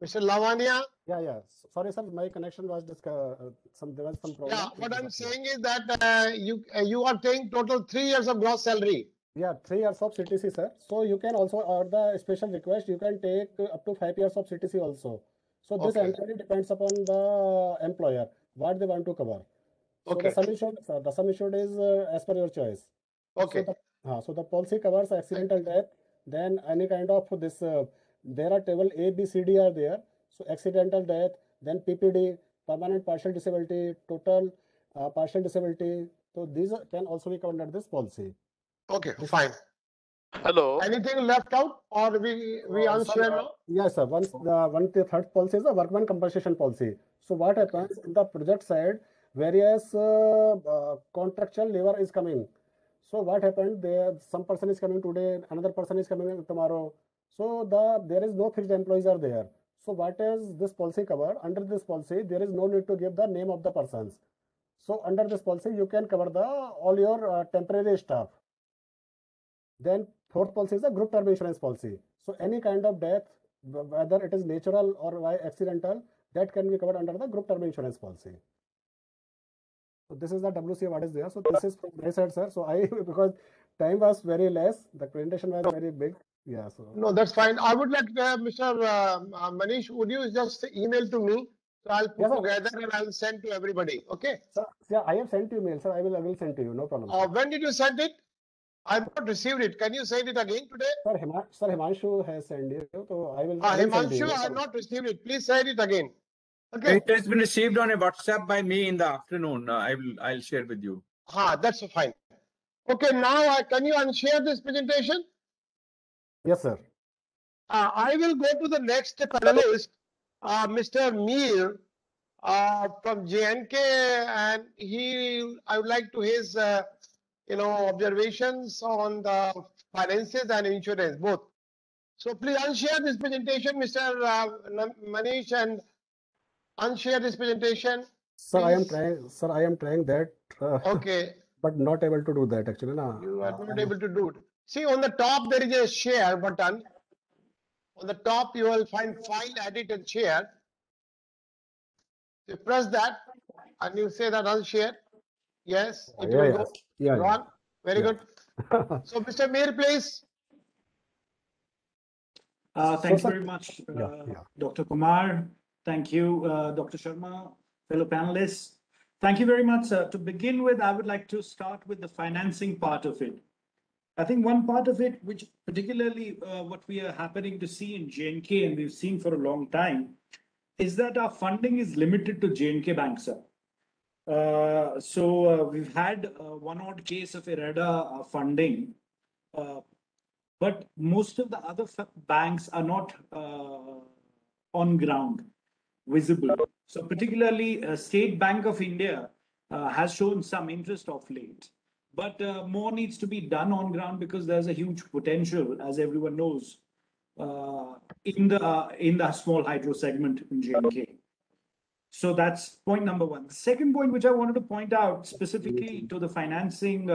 Mr. Lavanya? Yeah. Sorry, sir, my connection was there was some problem. Yeah, what I'm saying is that you are paying total 3 years of gross salary. Yeah, 3 years of CTC, sir. So you can also, or the special request, you can take up to 5 years of CTC also. So this entirely depends upon the employer, what they want to cover. So Okay. the sum insured is as per your choice. Okay. So the policy covers accidental death, then any kind of this, there are table A, B, C, D are there. So accidental death, then PPD, permanent partial disability, total partial disability. So these can also be covered under this policy. Okay, fine. Hello. Anything left out, or we unshare now? Yes, sir. The third policy is the workman compensation policy. So what happens in the project side, various contractual labor is coming. So what happened there? Some person is coming today, another person is coming tomorrow. So there is no fixed employees are there. So what is this policy cover? Under this policy, there is no need to give the name of the persons. So under this policy, you can cover all your temporary staff. Then fourth policy is the group term insurance policy. So any kind of death whether it is natural or by accidental, that can be covered under the group term insurance policy. So this is the WCA what is there. So this is from my side, sir. So I, because time was very less, the presentation was very big. Yeah, so. No, that's fine. I would like Mr. Manish, would you just email to me? So I'll put Yes, sir. together and I'll send to everybody. Okay. Sir, yeah, I have sent you mail, sir. I will send to you. No problem. When did you send it? I've not received it. Can you send it again today? Sir, Himanshu has sent you. So I will. Send to you. Himanshu, I have not received it. Please send it again. Okay. It has been received on a WhatsApp by me in the afternoon. I'll share with you. That's fine. Okay, now can you unshare this presentation? Yes, sir. I will go to the next panelist, Mr. Mir from JNK, and I would like to his observations on the finances and insurance both. So please unshare this presentation, Mr. Manish, and unshare this presentation. Sir, please. I am trying that. Okay. But not able to do that actually. You are not able to do it. See, on the top there is a share button. On the top you will find file, edit and share. You press that and you say that unshare. Yes, it will go. Yeah. Very good. So Mr. Mir, please. Thanks very much, Dr. Kumar. Thank you, Dr. Sharma, fellow panelists. Thank you very much. To begin with, I would like to start with the financing part of it. I think one part of it, which particularly what we are happening to see in JNK, and we've seen for a long time, is that our funding is limited to JNK Bank, sir. So we've had one odd case of IREDA funding, but most of the other banks are not on ground, visible. So particularly State Bank of India has shown some interest of late, but more needs to be done on ground because there's a huge potential, as everyone knows, in the small hydro segment in JNK. So that's point number one. The second point, which I wanted to point out specifically to the financing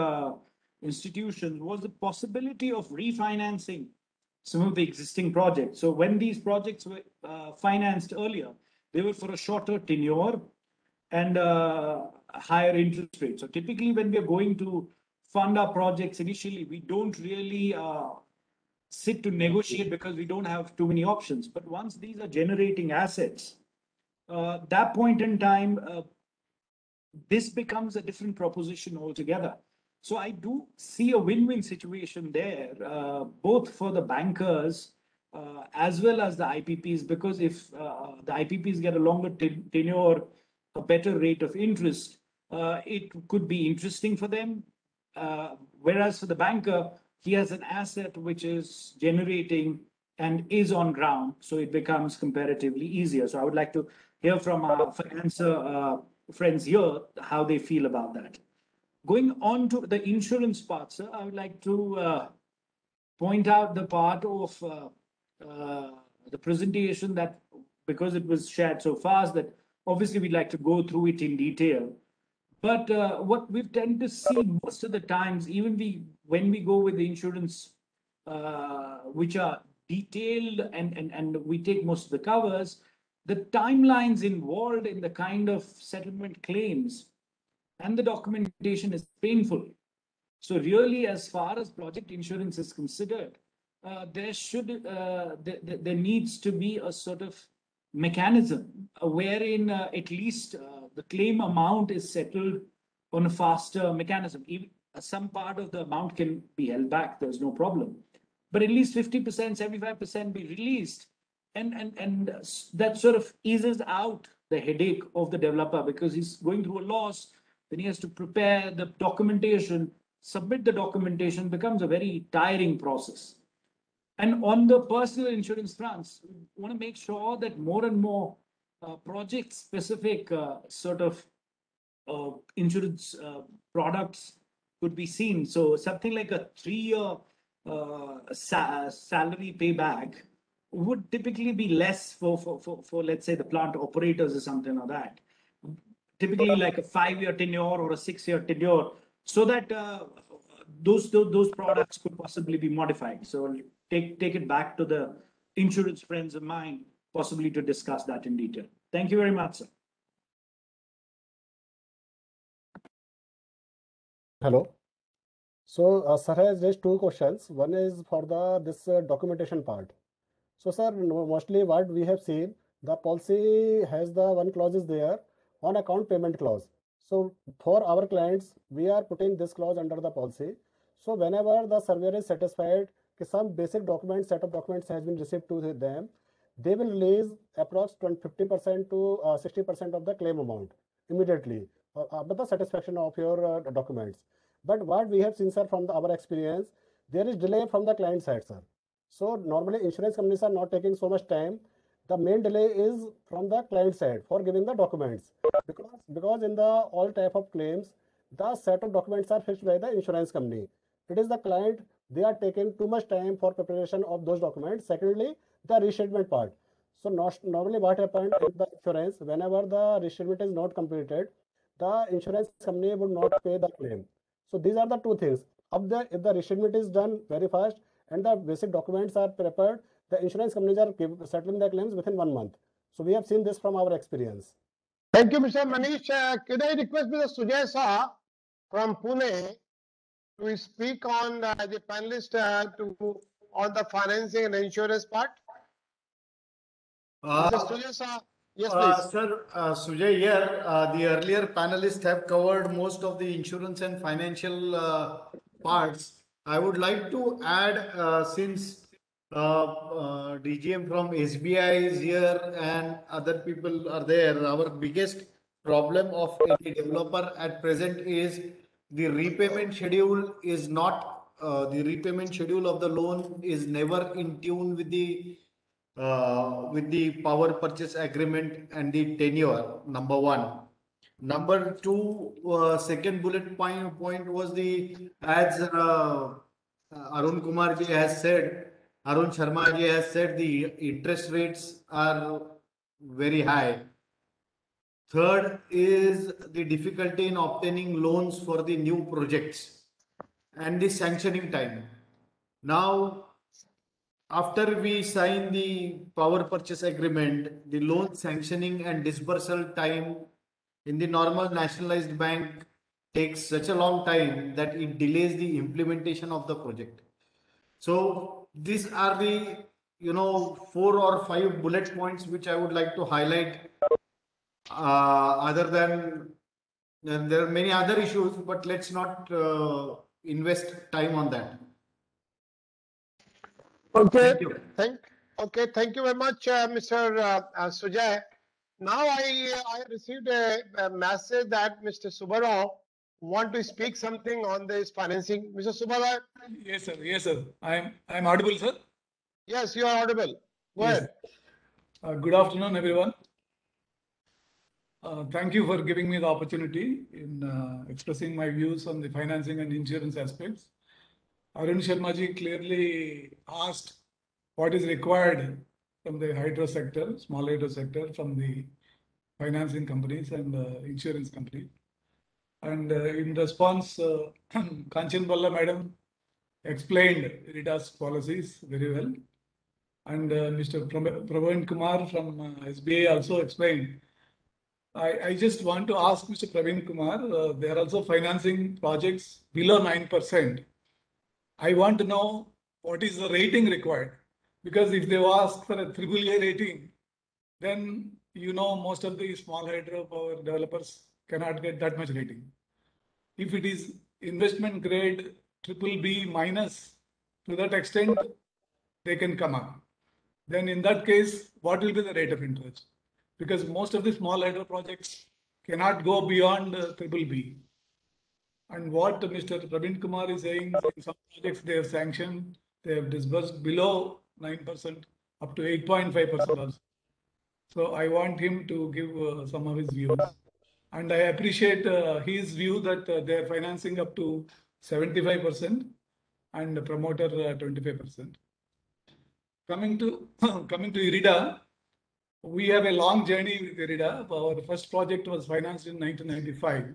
institutions, was the possibility of refinancing some of the existing projects. So when these projects were financed earlier, they were for a shorter tenure and higher interest rate. So typically when we are going to fund our projects initially, we don't really sit to negotiate because we don't have too many options. But once these are generating assets, that point in time, this becomes a different proposition altogether. So I do see a win-win situation there, both for the bankers as well as the IPPs, because if the IPPs get a longer tenure, a better rate of interest, it could be interesting for them. Whereas for the banker, he has an asset which is generating and is on ground, so it becomes comparatively easier. So I would like to hear from our financer friends here how they feel about that. Going on to the insurance part, sir, I would like to point out the part of the presentation that, because it was shared so fast, that obviously we'd like to go through it in detail. But what we tend to see most of the times, even when we go with the insurance, which are detailed and we take most of the covers, the timelines involved in the kind of settlement claims and the documentation is painful. So really, as far as project insurance is considered, there needs to be a sort of mechanism wherein at least the claim amount is settled on a faster mechanism. Even some part of the amount can be held back, there's no problem. But at least 50%, 75% be released. And that sort of eases out the headache of the developer, because he's going through a loss, then he has to prepare the documentation, submit the documentation, becomes a very tiring process. And on the personal insurance fronts, we want to make sure that more and more project-specific sort of insurance products could be seen. So something like a 3-year salary payback would typically be less for let's say the plant operators or something like that. Typically like a 5-year tenure or a 6-year tenure, so that those products could possibly be modified. So take it back to the insurance friends of mine, possibly to discuss that in detail. Thank you very much, sir. Hello. So, sir has raised two questions. One is for this documentation part. So, sir, mostly what we have seen, the policy has the one clause is there on account payment clause. So, for our clients, we are putting this clause under the policy. So, whenever the surveyor is satisfied that some basic documents, set of documents has been received to them, they will release approx 50% to 60% of the claim amount immediately after the satisfaction of your documents. But what we have seen, sir, from our experience, there is delay from the client side, sir. So normally insurance companies are not taking so much time. The main delay is from the client side for giving the documents, because in the all type of claims, the set of documents are fixed by the insurance company. It is the client, they are taking too much time for preparation of those documents. Secondly, the restatement part. So normally what happened in the insurance, whenever the restatement is not completed, the insurance company would not pay the claim. So these are the two things. If the restatement is done very fast and the basic documents are prepared, the insurance companies are settling their claims within 1 month. So we have seen this from our experience. Thank you, Mr. Manish. Could I request Mr. Sujay Saha from Pune to speak on the panelist on the financing and insurance part? Mr. Sujay Saha, yes, please. Sir, Sujay here. The earlier panelists have covered most of the insurance and financial parts. I would like to add, since DGM from SBI is here and other people are there, our biggest problem of any developer at present is the repayment schedule is not, the repayment schedule of the loan is never in tune with the power purchase agreement and the tenure, number one. Number two, second bullet point was as Arun Kumar ji has said, Arun Sharma ji has said, the interest rates are very high. Third is the difficulty in obtaining loans for the new projects and the sanctioning time. Now, after we sign the power purchase agreement, the loan sanctioning and disbursal time in the normal nationalized bank takes such a long time that it delays the implementation of the project. So these are the 4 or 5 bullet points which I would like to highlight. Other than there are many other issues, but let's not invest time on that. Okay. Thank you very much, Mr. Sujay. Now I received a message that Mr. Subbarao want to speak something on this financing. Mr. Subbarao. Yes, sir. Yes, sir. I'm audible, sir. Yes, you are audible. Go ahead. Good afternoon, everyone. Thank you for giving me the opportunity in expressing my views on the financing and insurance aspects. Arun Sharma ji clearly asked what is required from the hydro sector, small hydro sector, from the financing companies and insurance companies. And in response, Kanchan Balla madam explained IREDA's policies very well. And Mr. Praveen Kumar from SBI also explained. I just want to ask Mr. Praveen Kumar, they are also financing projects below 9%. I want to know what is the rating required, because if they ask for a AAA rating, then most of the small hydropower developers cannot get that much rating. If it is investment grade BBB minus, to that extent, they can come up. Then in that case, what will be the rate of interest? Because most of the small hydro projects cannot go beyond BBB. And what Mr. Praveen Kumar is saying, in some projects they have sanctioned, they have disbursed below 9%, up to 8.5% also. So I want him to give some of his views. And I appreciate his view that they are financing up to 75% and the promoter 25%. Coming to IREDA, we have a long journey with IREDA. Our first project was financed in 1995.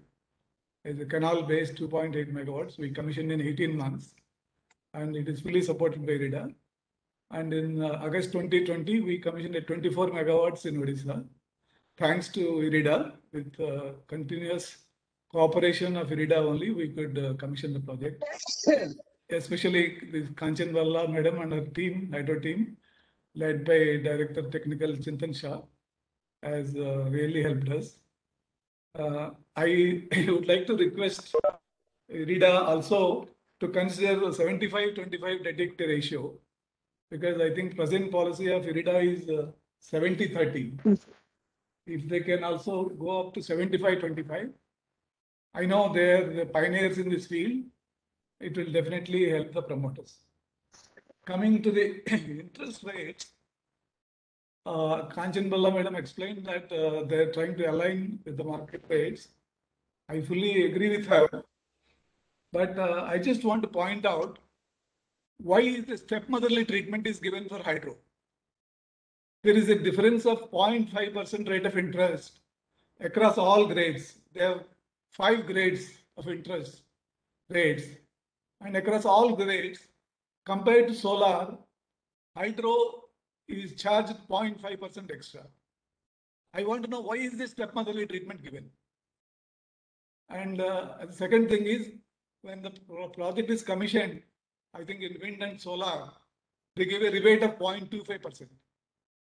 It's a canal-based 2.8 megawatts. We commissioned in 18 months, and it is fully supported by IREDA. And in August 2020, we commissioned a 24 megawatts in Odisha. Thanks to IRIDA, with continuous cooperation of IRIDA only, we could commission the project. Especially this Kanchan Valla madam and her team, hydro team, led by Director Technical Chintan Shah, has really helped us. I would like to request IRIDA also to consider 75-25 debt ratio, because I think present policy of IRIDA is 70-30. If they can also go up to 75-25, I know they're the pioneers in this field. It will definitely help the promoters. Coming to the interest rates, Kanchan Balla madam explained that they're trying to align with the market rates. I fully agree with her. But I just want to point out why the stepmotherly treatment is given for hydro. There is a difference of 0.5% rate of interest across all grades. There are 5 grades of interest rates, and across all grades, compared to solar, hydro is charged 0.5% extra. I want to know, why is this stepmotherly treatment given? And the second thing is, when the project is commissioned, I think in wind and solar, they give a rebate of 0.25%,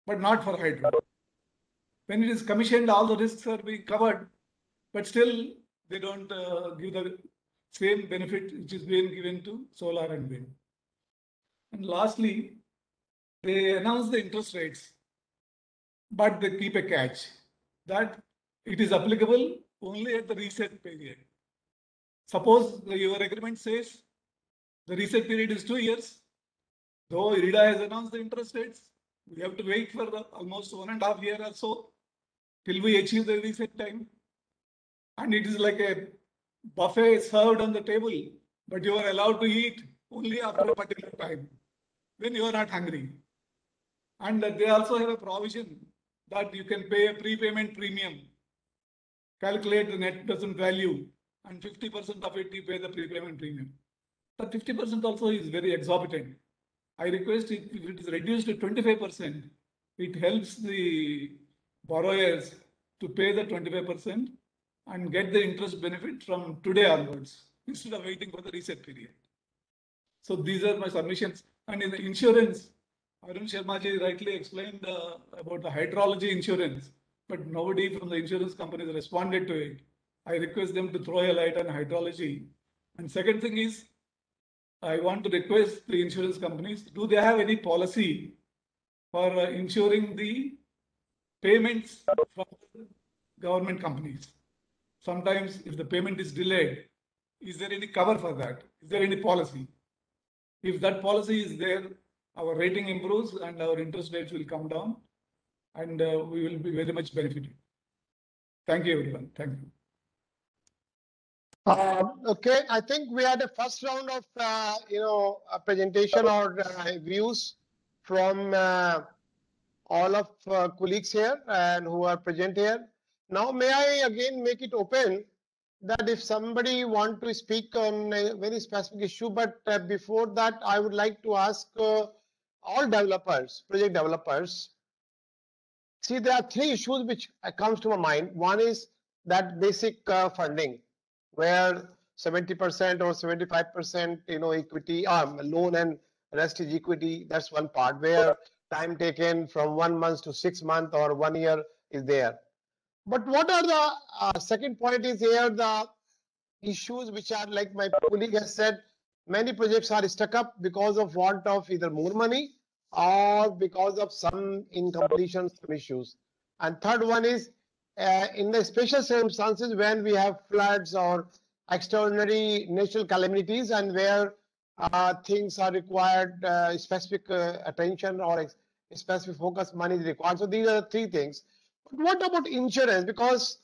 but not for hydro. When it is commissioned, all the risks are being covered, but still they don't give the same benefit which is being given to solar and wind. And lastly, they announce the interest rates, but they keep a catch that it is applicable only at the reset period. Suppose your agreement says the reset period is 2 years. Though IRIDA has announced the interest rates, we have to wait for almost 1.5 years or so till we achieve the reset time. And it is like a buffet served on the table, but you are allowed to eat only after a particular time when you are not hungry. And they also have a provision that you can pay a prepayment premium, calculate the net present value, and 50% of it you pay the prepayment premium. But 50% also is very exorbitant. I request if it is reduced to 25%, it helps the borrowers to pay the 25% and get the interest benefit from today onwards, instead of waiting for the reset period. So these are my submissions. And in the insurance, Arun Sharma ji rightly explained about the hydrology insurance, but nobody from the insurance companies responded to it. I request them to throw a light on hydrology. And second thing is, I want to request the insurance companies, do they have any policy for ensuring the payments from government companies? Sometimes if the payment is delayed, is there any cover for that? Is there any policy? If that policy is there, our rating improves and our interest rates will come down, and we will be very much benefited. Thank you, everyone. Thank you. Okay, I think we had a first round of a presentation or views from all of colleagues here and who are present here. Now, may I again make it open that if somebody want to speak on a very specific issue, but before that, I would like to ask all developers, project developers. See, there are 3 issues which comes to my mind. One is that basic funding, where 70% or 75%, equity, loan, and rest is equity. That's one part where time taken from 1 month to 6 months or 1 year is there. But what are the second point is here the issues which are, like my colleague has said, many projects are stuck up because of want of either more money or because of some incompletion, some issues. And third one is in the special circumstances when we have floods or extraordinary natural calamities and where things are required specific attention or specific focus money is required. So these are the 3 things. But what about insurance? Because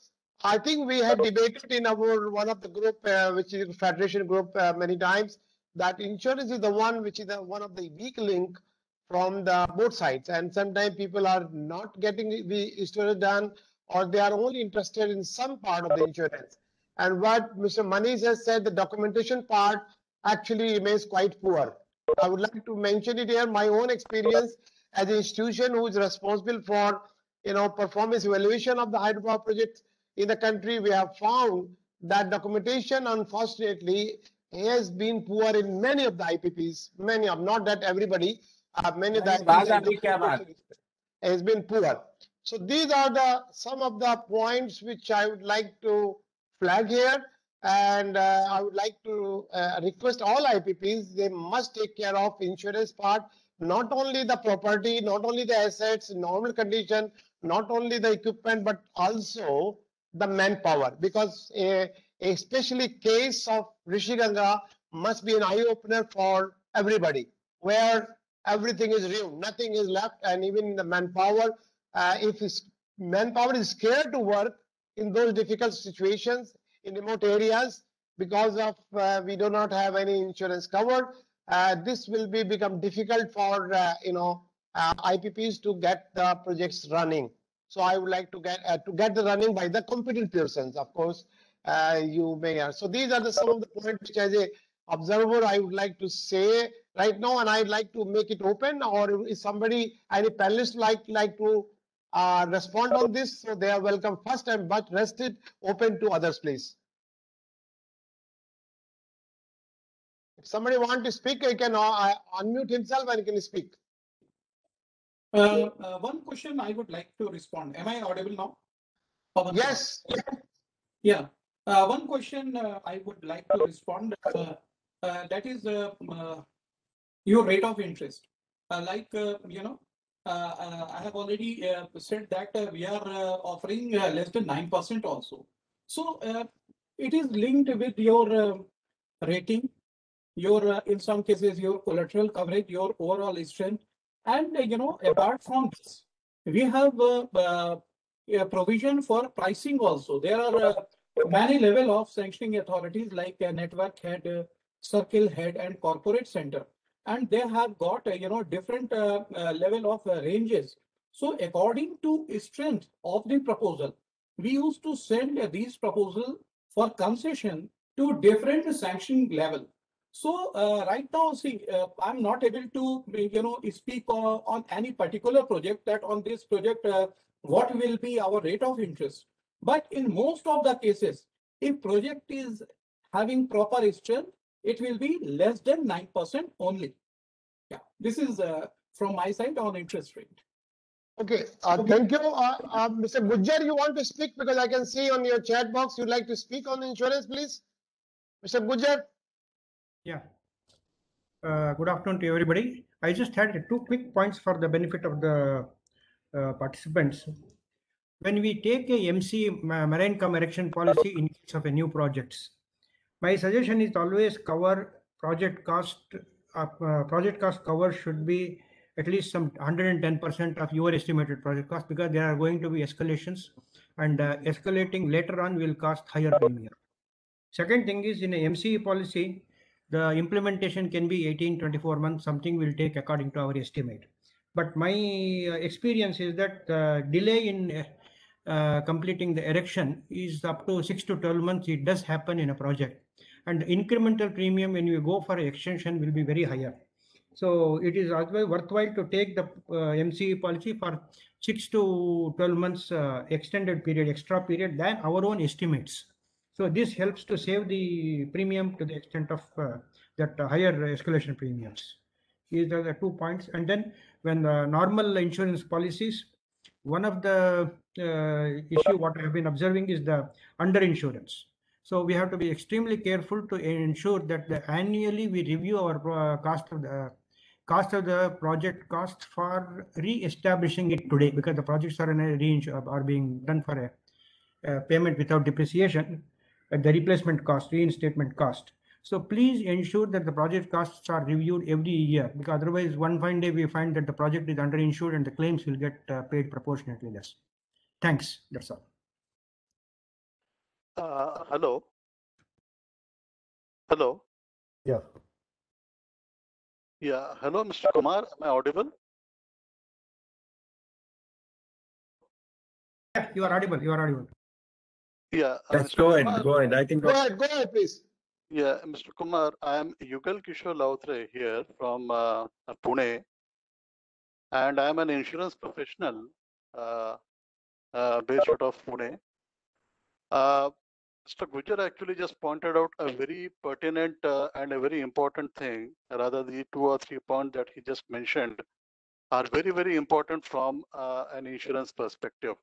I think we had debated in our one of the group, which is Federation group, many times, that insurance is the one which is one of the weak link from the both sides. And sometimes people are not getting the insurance done, or they are only interested in some part of the insurance. And what Mr. Manish has said, the documentation part actually remains quite poor. I would like to mention it here, my own experience as an institution who is responsible for, performance evaluation of the hydropower projects in the country. We have found that documentation, unfortunately, has been poor in many of the IPPs. Many of, not that everybody, many of the IPPs has been poor. So these are some of the points which I would like to flag here. And I would like to request all IPPs, they must take care of insurance part, not only the property, not only the assets, normal condition, not only the equipment, but also the manpower. Because especially case of Rishi Ganga must be an eye opener for everybody, where everything is ruined, nothing is left, and even the manpower, if manpower is scared to work in those difficult situations in remote areas because of we do not have any insurance cover, this will become difficult for IPPs to get the projects running. So I would like to get the running by the competent persons, of course. You may. So these are some of the points which, as a observer, I would like to say right now, and I'd like to make it open. Or if somebody, any panelist like to respond on this, so they are welcome first, and but rest it open to others, please. If somebody want to speak, he can unmute himself and he can speak. One question I would like to respond. Am I audible now? Yes. Yeah. One question I would like to respond. That is your rate of interest. I have already said that we are offering less than 9% also. So it is linked with your rating, your in some cases your collateral coverage, your overall strength, and apart from this, we have a provision for pricing also. There are many level of sanctioning authorities like network head, circle head, and corporate center, and they have got different level of ranges. So according to strength of the proposal, we used to send these proposals for concession to different sanctioning level. So right now, see, I'm not able to speak on any particular project, that on this project what will be our rate of interest. But in most of the cases, if project is having proper strength, it will be less than 9% only. Yeah, this is from my side on interest rate. Okay, thank you. Mr. Gujjar, you want to speak, because I can see on your chat box you'd like to speak on insurance, please. Mr. Gujjar. Yeah. Good afternoon to everybody. I just had 2 quick points for the benefit of the participants. When we take a MC, marine cum erection policy in case of a new projects, my suggestion is always cover project cost. Project cost cover should be at least some 110% of your estimated project cost, because there are going to be escalations, and escalating later on will cost higher premium. Second thing is, in a MCE policy, the implementation can be 18-24 months, something will take according to our estimate. But my experience is that delay in completing the erection is up to 6 to 12 months. It does happen in a project, and incremental premium when you go for extension will be very higher. So it is always worthwhile to take the MCE policy for 6 to 12 months extended period, extra period than our own estimates. So this helps to save the premium to the extent of that higher escalation premiums. These are the 2 points. And then when the normal insurance policies, one of the issue what I have been observing is the underinsurance. So we have to be extremely careful to ensure that annually we review our cost of the project cost for re-establishing it today, because the projects are in a are being done for a payment without depreciation at the replacement cost, reinstatement cost. So please ensure that the project costs are reviewed every year, because otherwise one fine day we find that the project is underinsured and the claims will get paid proportionately less. Thanks. That's all. Hello. Hello. Yeah. Yeah. Hello, Mr. Kumar. Am I audible? Yeah, you are audible. You are audible. Yeah. Let's go ahead. Go ahead. I think. Go ahead, please. Yeah, Mr. Kumar, I am Yugal Kishore Lautre here from Pune, and I am an insurance professional uh, based out of Pune. Mr. Gujar actually just pointed out a very pertinent and a very important thing. Rather, the 2 or 3 points that he just mentioned are very, very important from an insurance perspective.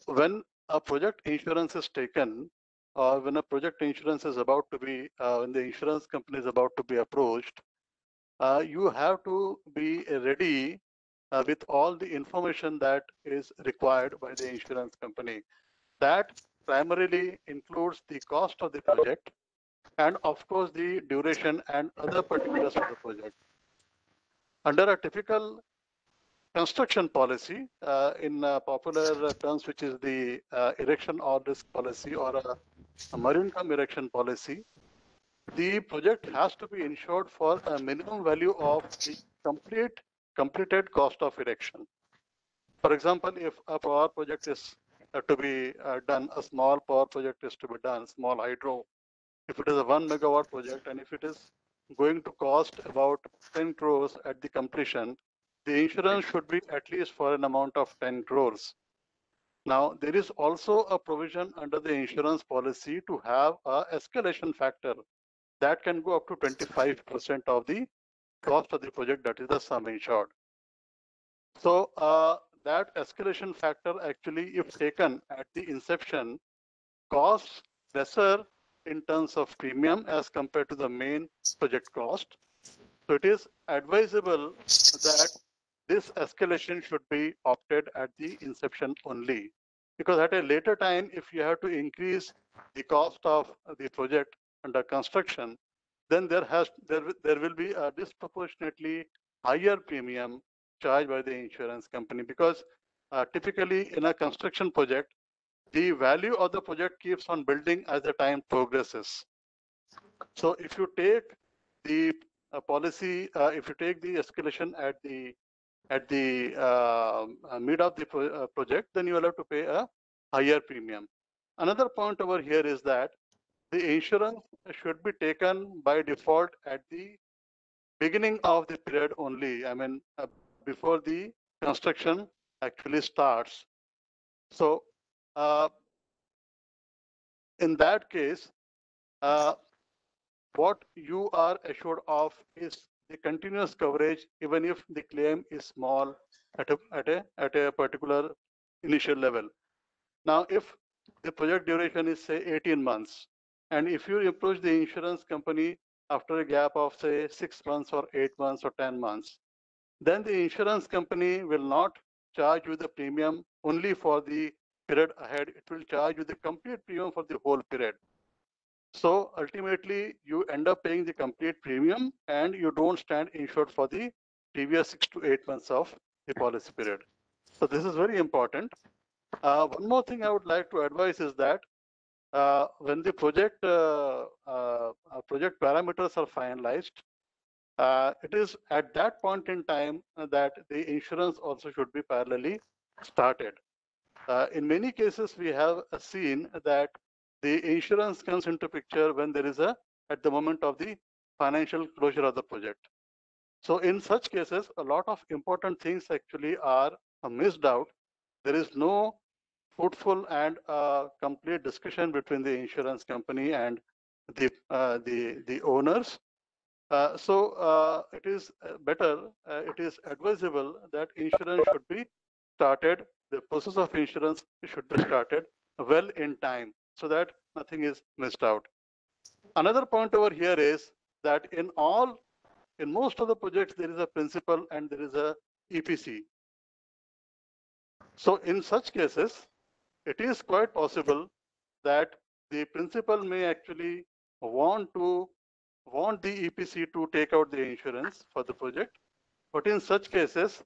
When a project insurance is taken, or when a project insurance is about to be, when the insurance company is about to be approached, you have to be ready with all the information that is required by the insurance company. That primarily includes the cost of the project and of course the duration and other particulars of the project. Under a typical construction policy, in popular terms, which is the erection or risk policy or a marine term erection policy, the project has to be insured for a minimum value of the completed cost of erection. For example, if a power project is to be done, a small power project is to be done, small hydro, if it is a 1 megawatt project and if it is going to cost about 10 crores at the completion, the insurance should be at least for an amount of 10 crores. Now, there is also a provision under the insurance policy to have a escalation factor that can go up to 25% of the cost of the project, that is the sum insured. So that escalation factor actually, if taken at the inception, costs lesser in terms of premium as compared to the main project cost. So it is advisable that this escalation should be opted at the inception only. Because at a later time, if you have to increase the cost of the project under construction, then there will be a disproportionately higher premium charged by the insurance company, because typically in a construction project, the value of the project keeps on building as the time progresses. So if you take the policy, if you take the escalation at the mid of the project, then you will have to pay a higher premium. Another point over here is that the insurance should be taken by default at the beginning of the period only. I mean, before the construction actually starts. So in that case, what you are assured of is the continuous coverage, even if the claim is small at a particular initial level. Now, if the project duration is say 18 months, and if you approach the insurance company after a gap of say 6 months or 8 months or 10 months, then the insurance company will not charge you the premium only for the period ahead. It will charge you the complete premium for the whole period. So ultimately, you end up paying the complete premium and you don't stand insured for the previous 6 to 8 months of the policy period. So this is very important. One more thing I would like to advise is that when the project parameters are finalized, it is at that point in time that the insurance also should be parallelly started. In many cases, we have seen that the insurance comes into picture when there is at the moment of the financial closure of the project. So in such cases, a lot of important things actually are missed out. There is no fruitful and complete discussion between the insurance company and the owners. So it is better, it is advisable that insurance should be started, the process of insurance should be started well in time so that nothing is missed out. Another point over here is that in most of the projects, there is a principal and there is a EPC. So in such cases, it is quite possible that the principal may actually want the EPC to take out the insurance for the project. But in such cases,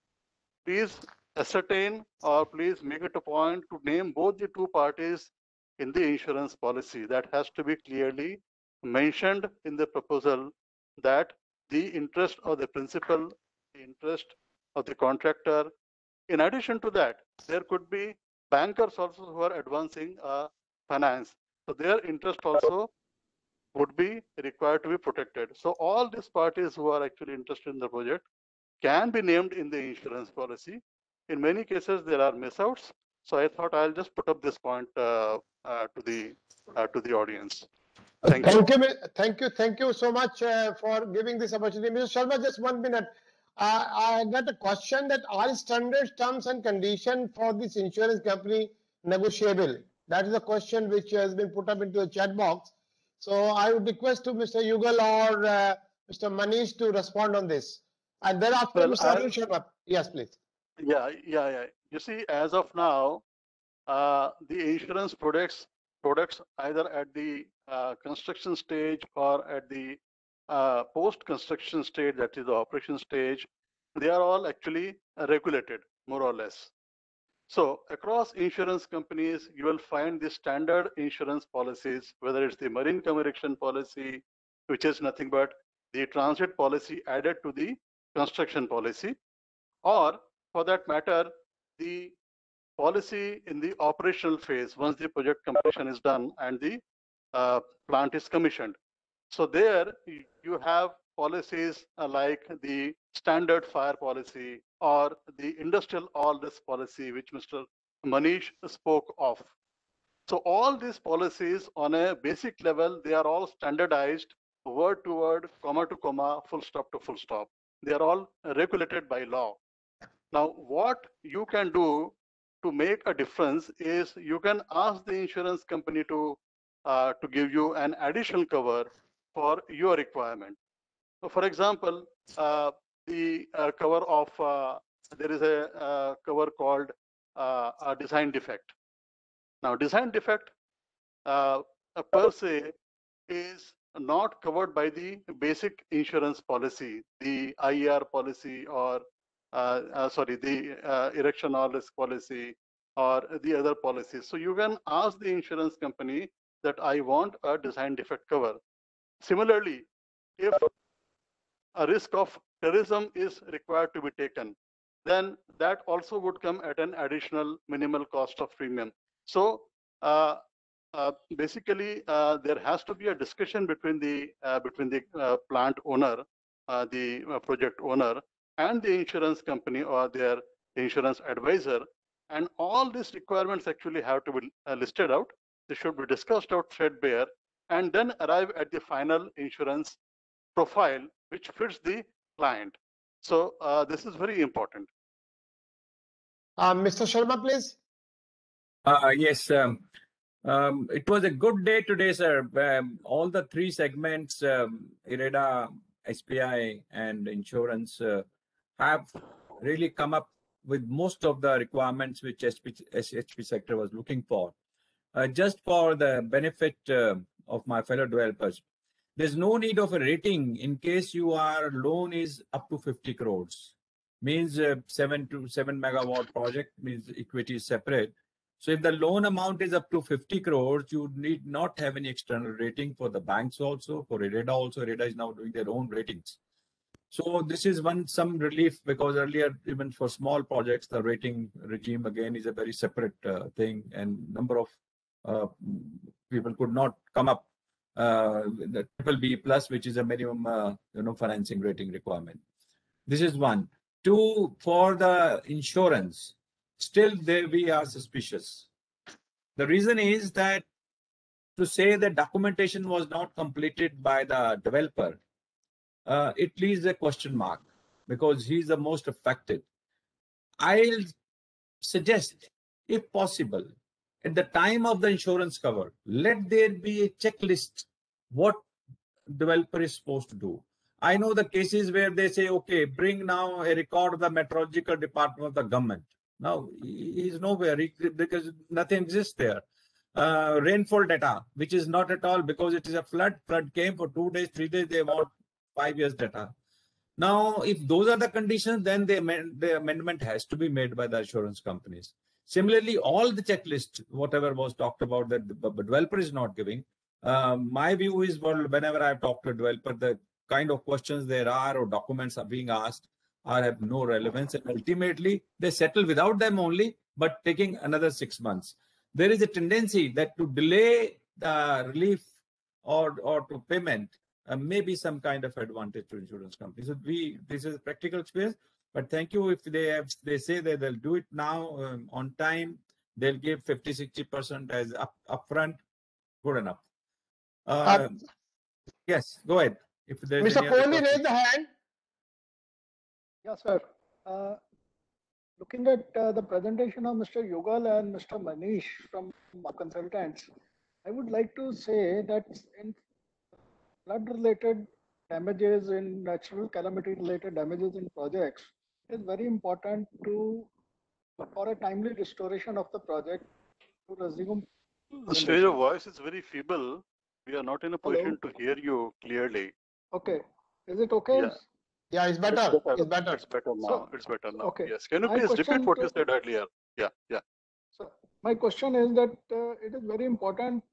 please ascertain or please make it a point to name both the two parties in the insurance policy. That has to be clearly mentioned in the proposal, that the interest of the principal, the interest of the contractor. In addition to that, there could be bankers also who are advancing finance. So their interest also would be required to be protected. So all these parties who are actually interested in the project can be named in the insurance policy. In many cases, there are miss-outs. So I thought I'll just put up this point to the audience. Thank you. Thank you so much for giving this opportunity. Mr. Sharma, just 1 minute. I got a question that are standard terms and conditions for this insurance company negotiable? That is a question which has been put up into the chat box. So I would request to Mr. Yugal or Mr. Manish to respond on this. And thereafter, Well, Mr. Arun Sharma. Yes, please. Yeah. You see, as of now, the insurance products either at the construction stage or at the post-construction stage, that is the operation stage, they are all actually regulated, more or less. So across insurance companies, you will find the standard insurance policies, whether it's the marine commemoration policy, which is nothing but the transit policy added to the construction policy, or for that matter, the policy in the operational phase once the project completion is done and the plant is commissioned. So there you have policies like the standard fire policy or the industrial all risk policy, which Mr. Manish spoke of. So all these policies on a basic level, they are all standardized word to word, comma to comma, full stop to full stop. They are all regulated by law. Now, what you can do to make a difference is you can ask the insurance company to give you an additional cover for your requirement. So for example, the cover of there is a cover called a design defect. Now, design defect per se is not covered by the basic insurance policy, the IER policy, or the erection all risk policy, or the other policies. So you can ask the insurance company that I want a design defect cover. Similarly, if a risk of terrorism is required to be taken, then that also would come at an additional minimal cost of premium. So basically, there has to be a discussion between the plant owner, the project owner, and the insurance company or their insurance advisor. And all these requirements actually have to be listed out. They should be discussed out threadbare and then arrive at the final insurance profile which fits the client. So this is very important. Mr. Sharma, please. Yes. It was a good day today, sir. All the three segments, IREDA, SBI, and insurance, have really come up with most of the requirements which SHP sector was looking for. Just for the benefit of my fellow developers, there's no need of a rating in case your loan is up to 50 crores. Means 7 megawatt project means equity is separate. So if the loan amount is up to 50 crores, you need not have any external rating for the banks also, for IREDA also. IREDA is now doing their own ratings. So this is some relief, because earlier, even for small projects, the rating regime again is a very separate thing, and number of people could not come up the BBB plus, which is a minimum financing rating requirement. This is one. Two, for the insurance, still there we are suspicious. The reason is that to say that documentation was not completed by the developer, it leaves a question mark, because he's the most affected. I'll suggest, if possible, at the time of the insurance cover, let there be a checklist what developer is supposed to do. I know the cases where they say, okay, bring now a record of the meteorological department of the government. Now, he's nowhere because nothing exists there. Rainfall data, which is not at all, because it is a flood. Flood came for 2 days, 3 days, they want 5 years data. Now, if those are the conditions, then the amendment has to be made by the insurance companies. Similarly, all the checklist, whatever was talked about that the developer is not giving, my view is, well, whenever I've talked to a developer, the kind of questions there are or documents are being asked have no relevance, and ultimately they settle without them only, but taking another 6 months. There is a tendency that to delay the relief or to payment, maybe some kind of advantage to insurance companies. So this is a practical experience. But thank you. If they say that they'll do it now on time, they'll give 50-60% as upfront. Good enough. Yes, go ahead. If there's Mr. any other Kohli question. raised the hand. Yes, sir. Looking at the presentation of Mr. Yugal and Mr. Manish from consultants, I would like to say that in flood-related damages, in natural calamity-related damages in projects, it is very important for a timely restoration of the project to resume. Sir, your voice is very feeble. We are not in a position Hello? to hear you clearly. Okay. Is it okay? Yeah. Yeah, it's better. It's better. It's better now. So, It's better now. okay. Yes. Can you My please repeat question what you to- said earlier? Yeah. Yeah. So my question is that it is very important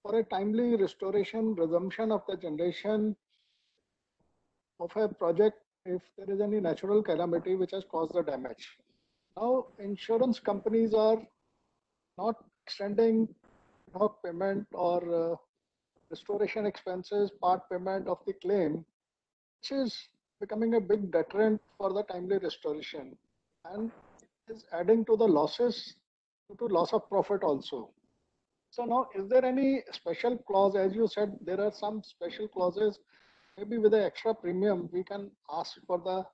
for a timely restoration, resumption of the generation of a project if there is any natural calamity which has caused the damage. Now, insurance companies are not extending payment or restoration expenses, part payment of the claim, which is becoming a big deterrent for the timely restoration and is adding to the losses due to loss of profit also. So now, is there any special clause? As you said, there are some special clauses. Maybe with the extra premium, we can ask for the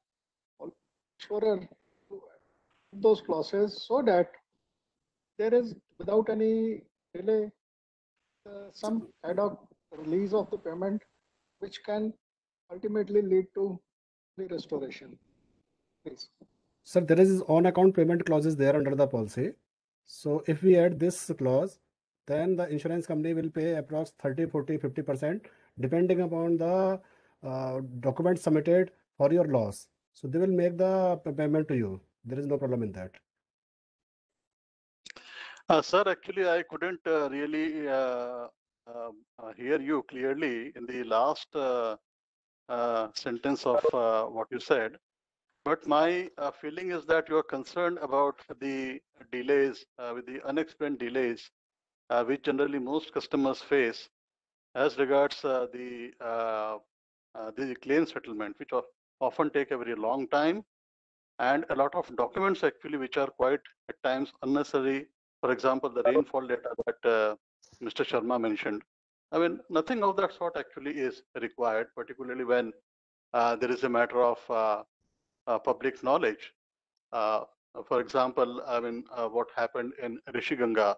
insurer to add those clauses so that there is, without any delay, some ad hoc release of the payment, which can ultimately lead to the restoration. Please. Sir, there is on account payment clauses there under the policy. So if we add this clause, then the insurance company will pay approx 30, 40, 50% depending upon the documents submitted for your loss. So they will make the payment to you. There is no problem in that. Sir, actually, I couldn't really hear you clearly in the last sentence of what you said. But my feeling is that you are concerned about the delays, with the unexplained delays, which generally most customers face as regards the claim settlement, which often take a very long time, and a lot of documents actually which are quite at times unnecessary. For example, the rainfall data that Mr. Sharma mentioned. I mean, nothing of that sort actually is required, particularly when there is a matter of public knowledge. For example, I mean, what happened in Rishiganga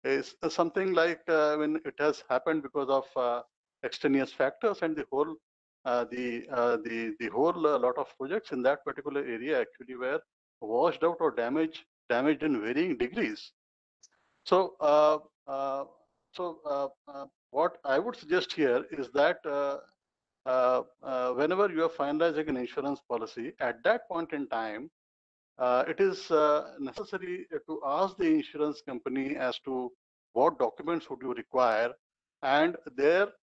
is something like when it has happened because of extraneous factors, and the whole lot of projects in that particular area actually were washed out or damaged in varying degrees. So, what I would suggest here is that whenever you are finalizing an insurance policy, at that point in time, it is necessary to ask the insurance company as to what documents would you require, and there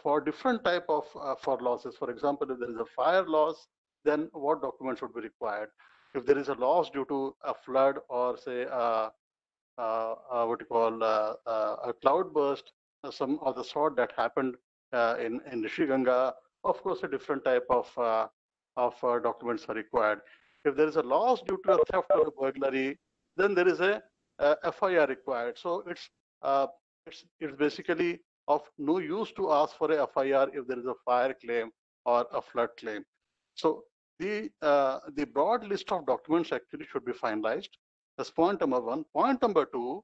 for different type of for losses. For example, if there is a fire loss, then what documents would be required? If there is a loss due to a flood or say what you call a cloud burst, some of the sort that happened in Rishiganga, of course, a different type of documents are required. If there is a loss due to a theft or a burglary, then there is a FIR required. So it's basically of no use to ask for a FIR if there is a fire claim or a flood claim. So the broad list of documents actually should be finalized. That's point number one. Point number two,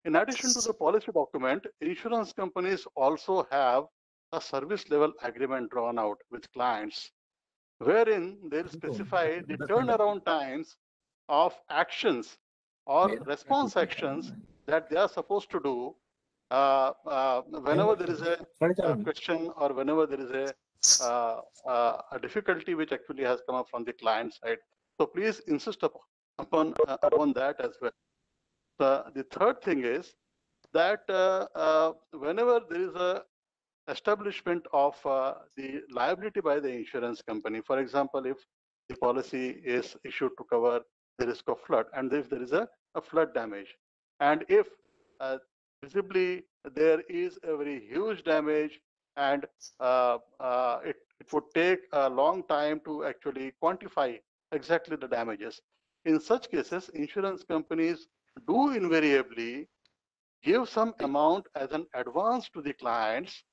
in addition to the policy document, insurance companies also have a service level agreement drawn out with clients, wherein they specify the turnaround times of actions or response actions that they are supposed to do whenever there is a question or whenever there is a difficulty which actually has come up from the client side. So please insist upon that as well. The third thing is that whenever there is a establishment of the liability by the insurance company, for example, if the policy is issued to cover the risk of flood, and if there is a flood damage, and if visibly there is a very huge damage, and it would take a long time to actually quantify exactly the damages. In such cases, insurance companies do invariably give some amount as an advance to the clients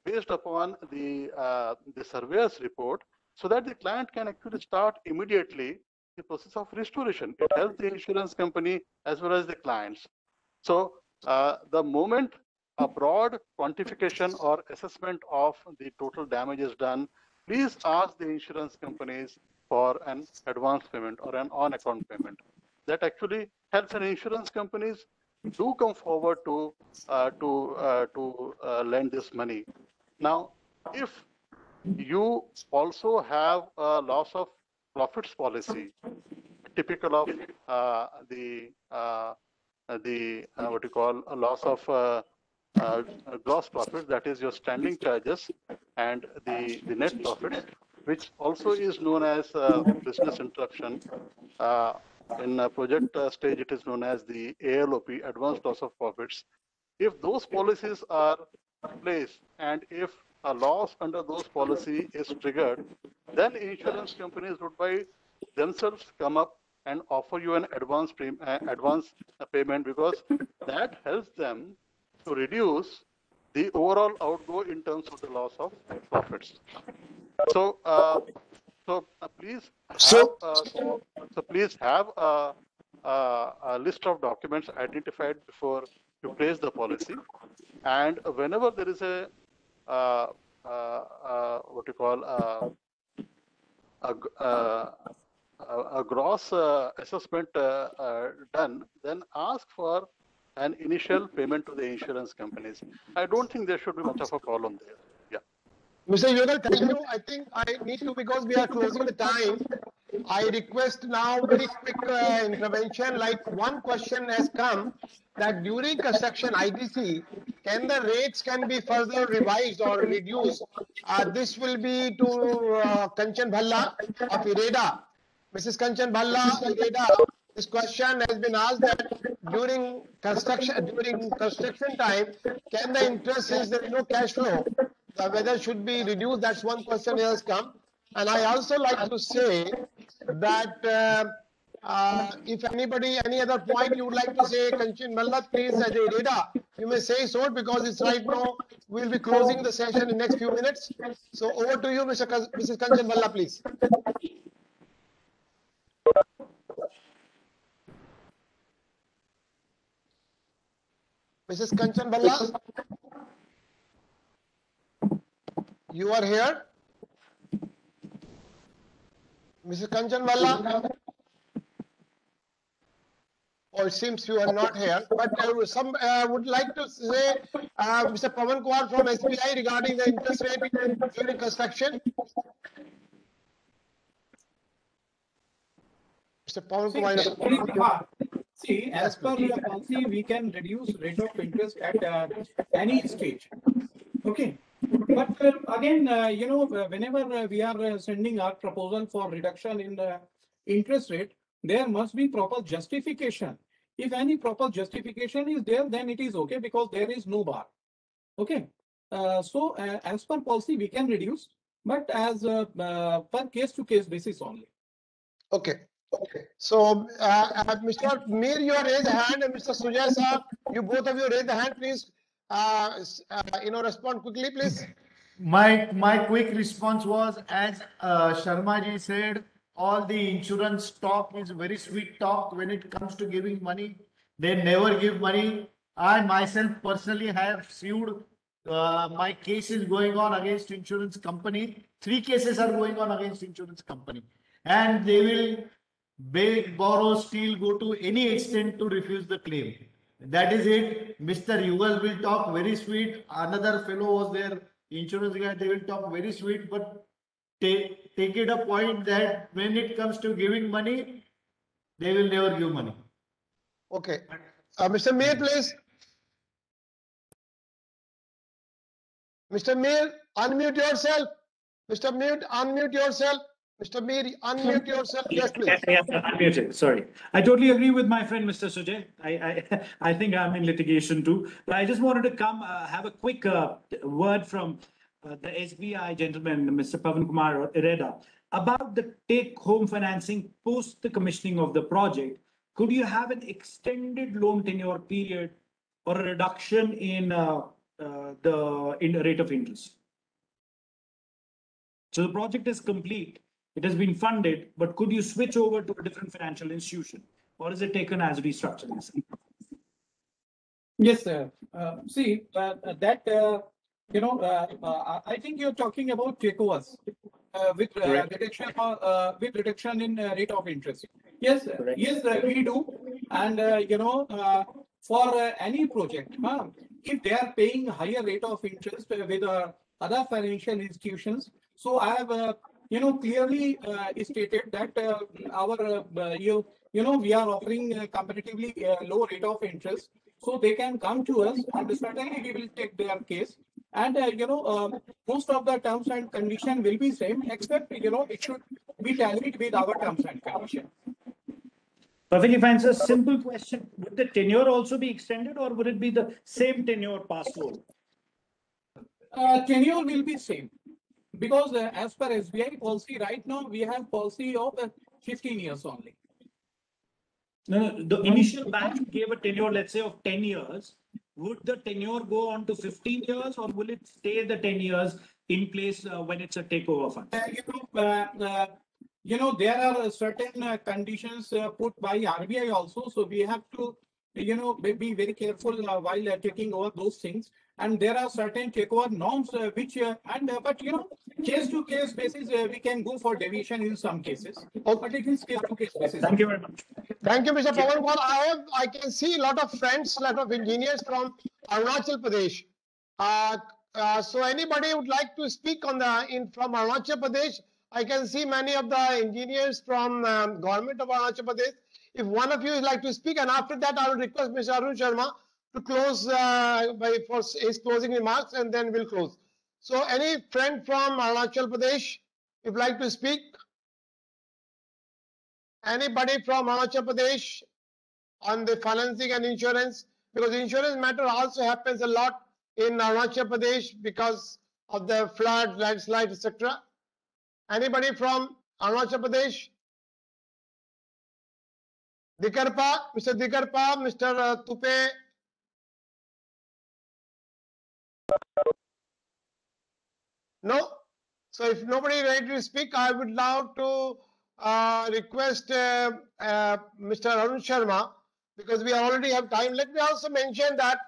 based upon the surveyor's report, so that the client can actually start immediately the process of restoration. It helps the insurance company as well as the clients. So the moment a broad quantification or assessment of the total damage is done, please ask the insurance companies for an advance payment or an on-account payment. That actually helps an insurance companies do come forward to lend this money. Now, if you also have a loss of profits policy, typical of what you call a loss of gross profits, that is your standing charges and the net profits, which also is known as business interruption. In project stage, it is known as the ALOP, advanced loss of profits. If those policies are placed and if a loss under those policy is triggered, then insurance companies would by themselves come up and offer you an advance payment, because that helps them to reduce the overall outgo in terms of the loss of profits. So, please have a list of documents identified before you place the policy, and whenever there is a what you call a gross assessment done, then ask for an initial payment to the insurance companies. I don't think there should be much of a problem there. Yeah. Mr. Yugal, thank you. I think I need to, because we are closing the time, I request now very quick intervention. Like one question has come that during construction IDC, can the rates can be further revised or reduced? This will be to Kanchan Bhalla of IREDA. Mrs. Kanchan Bhalla, IREDA, this question has been asked that during construction time, can the interest, since there is no cash flow, whether should be reduced? That's one question has come. And I also like to say that if anybody, any other point you would like to say, Kanchan Bhalla, please, as a IREDA, you may say so, because it's right now, we'll be closing the session in next few minutes. So over to you, Mrs. Kanchan Bhalla, please. Mrs. Kanchan Bhalla, you are here? Mrs. Kanchan Bhalla? Or it seems you are not here, but some would like to say, Mr. Pawan Kumar from SBI regarding the interest rate during construction. Mr. Pawan Kumar. See, as per your policy, we can reduce rate of interest at any stage. Okay. But again, whenever we are sending our proposal for reduction in the interest rate, there must be proper justification. If any proper justification is there, then it is okay, because there is no bar. Okay. So as per policy, we can reduce, but as per case to case basis only. Okay. Okay. So, Mr. Mir, you raised a hand, and Mr. Sujay sir, you both of you raised the hand, please. Respond quickly, please. My quick response was, as Sharma ji said, all the insurance talk is very sweet talk. When it comes to giving money, they never give money. I myself personally have sued. My case is going on against insurance company. 3 cases are going on against insurance company, and they will beg, borrow, steal, go to any extent to refuse the claim. That is it. Mr. Yugal will talk very sweet. Another fellow was there, insurance guy. They will talk very sweet, but take it a point that when it comes to giving money, they will never give money. Okay. Mr. Mir, please. Mr. Mir, unmute yourself. Mr. Mir, unmute yourself. Mr. Mir, unmute yourself. Yes, please. Yeah, unmuted. Sorry. I totally agree with my friend, Mr. Sujay. I think I'm in litigation too. But I just wanted to come have a quick word from the SBI gentleman, Mr. Pavan Kumar Ireda, about the take-home financing post the commissioning of the project. Could you have an extended loan tenure period or a reduction in the rate of interest? So the project is complete. It has been funded, but could you switch over to a different financial institution, or is it taken as restructuring? Yes, sir. See, I think you're talking about takeovers with reduction in rate of interest. Yes, yes, we do. And for any project, if they are paying higher rate of interest with other financial institutions, so I have clearly stated that we are offering comparatively low rate of interest, so they can come to us and certainly we will take their case. And most of the terms and condition will be same, except it should be tallied with our terms and condition. Perfectly fine. So, simple question: would the tenure also be extended, or would it be the same tenure passed over? Tenure will be same, because as per SBI policy right now, we have policy of 15 years only. No, the initial batch gave a tenure, let's say, of 10 years. Would the tenure go on to 15 years, or will it stay the 10 years in place when it's a takeover fund? There are certain conditions put by RBI also, so we have to be very careful while taking over those things. And there are certain takeover norms which but case to case basis we can go for deviation in some cases. But it is case to case basis. Thank you very much. Thank you, Mr. Pawan. Well, I can see a lot of friends, a lot of engineers from Arunachal Pradesh. So anybody would like to speak on from Arunachal Pradesh? I can see many of the engineers from government of Arunachal Pradesh. If one of you would like to speak, and after that, I will request Mr. Arun Sharma to close for his closing remarks, and then we'll close. So, any friend from Arunachal Pradesh, if you'd like to speak? Anybody from Arunachal Pradesh on the financing and insurance? Because insurance matter also happens a lot in Arunachal Pradesh because of the flood, landslide, etc. Anybody from Arunachal Pradesh? Dikarpa, Mr. Dikarpa, Mr. Tupe. No? So if nobody is ready to speak, I would now to request Mr. Arun Sharma, because we already have time. Let me also mention that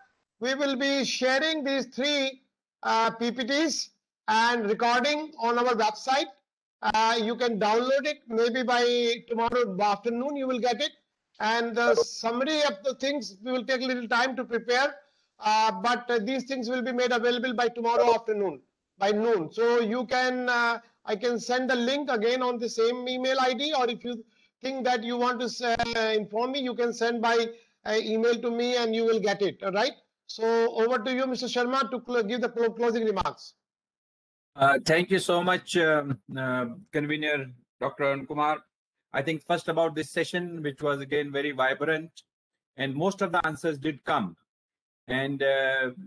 we will be sharing these 3 PPTs and recording on our website. You can download it. Maybe by tomorrow afternoon you will get it. And the summary of the things we will take a little time to prepare. But these things will be made available by tomorrow afternoon, by noon. So you can, I can send the link again on the same email ID, or if you think that you want to inform me, you can send by email to me and you will get it. All right. So over to you, Mr. Sharma, to give the closing remarks. Thank you so much, Convener Dr. Arun Kumar. I think first about this session, which was again very vibrant, and most of the answers did come. And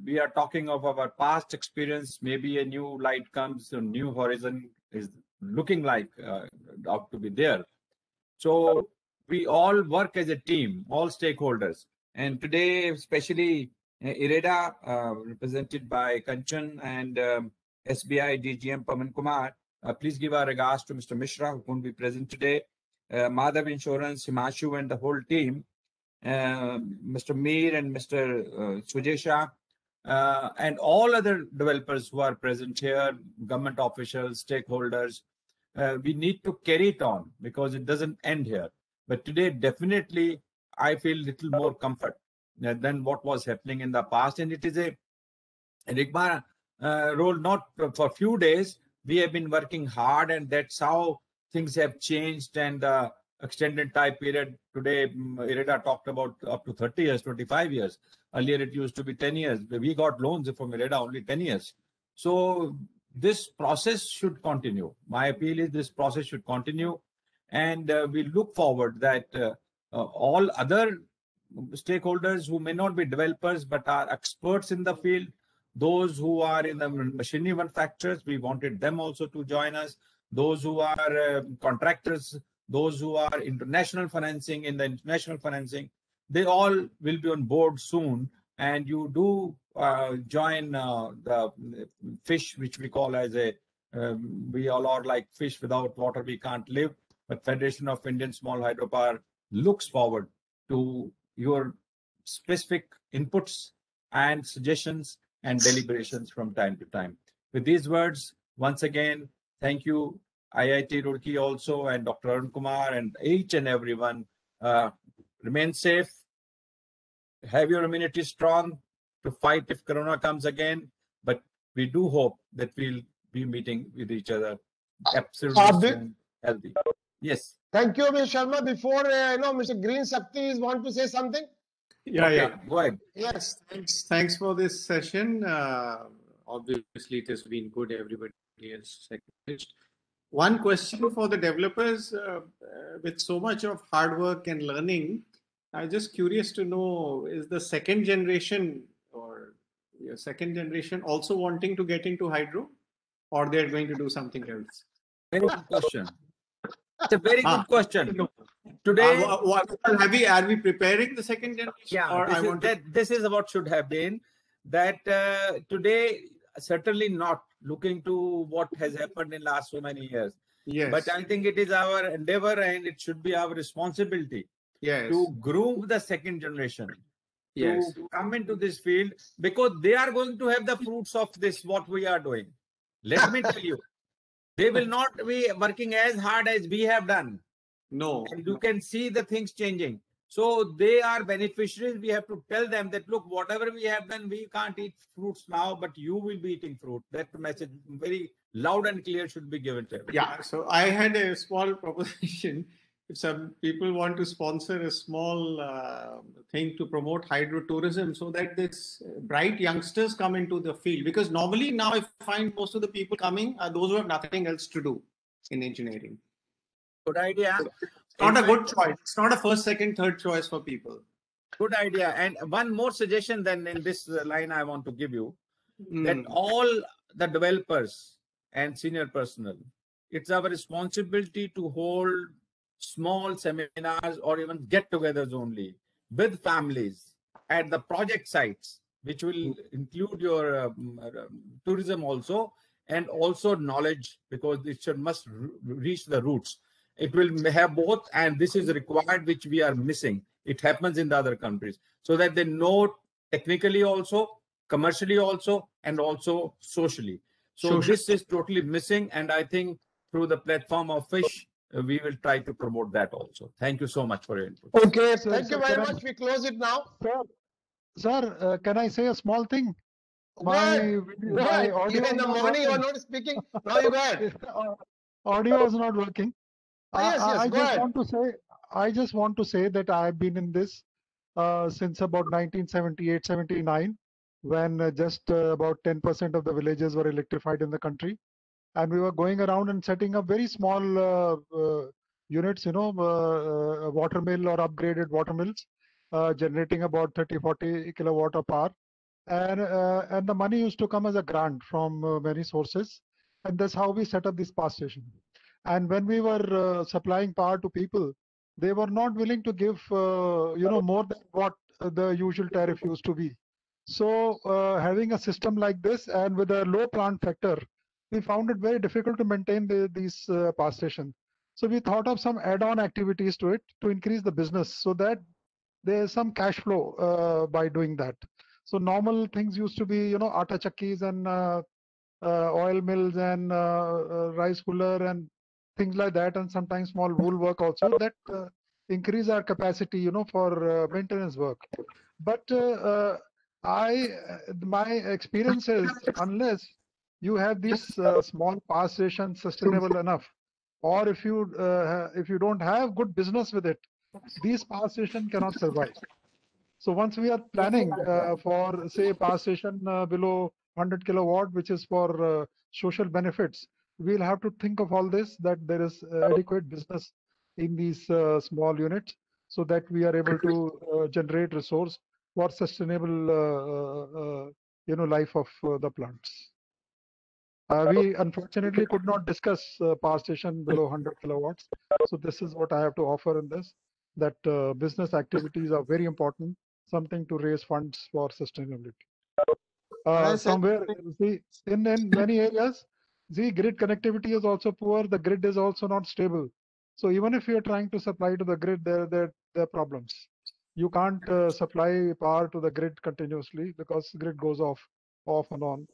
we are talking of our past experience. Maybe a new light comes, a new horizon is looking like out to be there. So we all work as a team, all stakeholders. And today, especially IREDA, represented by Kanchan, and SBI DGM Pavan Kumar, please give our regards to Mr. Mishra, who couldn't be present today. Madhav Insurance, Himanshu, and the whole team, Mr. Mir and Mr. Sujesha, and all other developers who are present here, government officials, stakeholders. We need to carry it on because it doesn't end here. But today, definitely, I feel little more comfort than what was happening in the past. And it is a Rigma role, not for a few days. We have been working hard, and that's how things have changed. And extended time period today, IREDA talked about up to 30 years, 25 years. Earlier, it used to be 10 years. We got loans from IREDA only 10 years. So this process should continue. My appeal is this process should continue, and we look forward that all other stakeholders who may not be developers but are experts in the field, those who are in the machinery manufacturers, we wanted them also to join us. Those who are contractors, those who are international financing, in the international financing, they all will be on board soon. And you do join the fish, which we call as a, we all are like fish, without water we can't live. But Federation of Indian Small Hydropower looks forward to your specific inputs and suggestions and deliberations from time to time. With these words, once again, thank you, IIT Roorkee also, and Dr. Arun Kumar, and each and everyone. Remain safe, have your immunity strong to fight if Corona comes again. But we do hope that we'll be meeting with each other absolutely soon, healthy. Yes. Thank you, Mr. Sharma. Before Mr. Green Sakti want to say something. Yeah, Okay, yeah. go ahead. Yes. Thanks for this session. Obviously, it has been good. Everybody has acknowledged. One question for the developers: with so much of hard work and learning, I'm just curious to know: is the second generation or your second generation also wanting to get into hydro, or they're going to do something else? Very good question. It's a very good question. Today, are we preparing the second generation? yeah, Or this is what should have been. That today, certainly not looking to what has happened in last so many years. Yes. But I think it is our endeavor and it should be our responsibility to groom the second generation to come into this field, because they are going to have the fruits of this, what we are doing. Let me tell you, they will not be working as hard as we have done. No. And you can see the things changing. So they are beneficiaries. We have to tell them that, look, whatever we have done, we can't eat fruits now, but you will be eating fruit. That message very loud and clear should be given to everyone. Yeah, so I had a small proposition. If some people want to sponsor a small thing to promote hydro tourism, so that this bright youngsters come into the field, because normally now I find most of the people coming are those who have nothing else to do in engineering. Good idea. It's not a good choice. It's not a first, second, third choice for people. Good idea. And one more suggestion then in this line I want to give you, that all the developers and senior personnel, it's our responsibility to hold small seminars or even get-togethers only with families at the project sites, which will include your tourism also, and also knowledge, because it must reach the roots. It will have both, and this is required, which we are missing. It happens in the other countries, so that they know technically also, commercially also, and also socially. So this is totally missing, and I think through the platform of FISH, we will try to promote that also. Thank you so much for your input. Okay, thank you very much. We close it now. Sir, can I say a small thing? Go ahead. Even in the morning you are not speaking. Now you go ahead. Audio was not working. Yes, I just want to say that I have been in this since about 1978, 79, when just about 10% of the villages were electrified in the country. And we were going around and setting up very small units, water mill or upgraded water mills, generating about 30, 40 kilowatt of power. And the money used to come as a grant from many sources. And that's how we set up this power station. And when we were supplying power to people, they were not willing to give, more than what the usual tariff used to be. So having a system like this and with a low plant factor, we found it very difficult to maintain these power stations. So we thought of some add-on activities to it to increase the business, so that there is some cash flow by doing that. So normal things used to be, atta chakkis and oil mills and rice cooler and things like that, and sometimes small wool work also, that increase our capacity, for maintenance work. But my experience is, unless you have these small power stations sustainable enough, or if you don't have good business with it, these power stations cannot survive. So once we are planning for, say, power station below 100 kilowatt, which is for social benefits. We'll have to think of all this, that there is adequate business in these small units, so that we are able to generate resource for sustainable life of the plants. We unfortunately could not discuss power station below 100 kilowatts. So this is what I have to offer in this, that business activities are very important, something to raise funds for sustainability. Somewhere, see, in many areas, the grid connectivity is also poor. The grid is also not stable. So even if you are trying to supply to the grid, there are problems. You can't supply power to the grid continuously, because grid goes off and on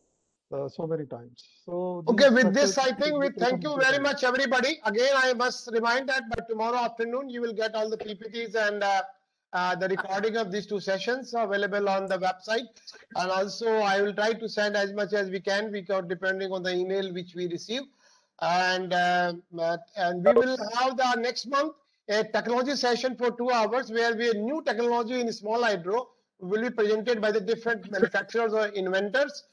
so many times. So okay, these with this, factors I think we should be thank taken you into very account. much, everybody. Again, I must remind that by tomorrow afternoon, you will get all the PPTs and the recording of these 2 sessions available on the website. And also, I will try to send as much as we can, depending on the email which we receive. And we will have the next month a technology session for 2 hours, where new technology in small hydro will be presented by the different manufacturers or inventors,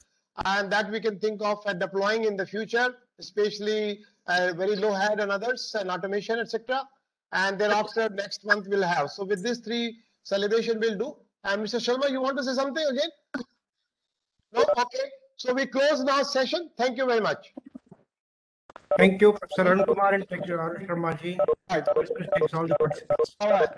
and that we can think of deploying in the future, especially very low head and others, and automation, etc. And thereafter, next month we'll have. So with these 3 celebration we'll do. And Mr. Sharma, you want to say something again? No? Okay. So we close now session. Thank you very much. Thank you, Professor Arun Kumar, and thank you, Arun Sharma ji. Right. Thanks all the participants. All right.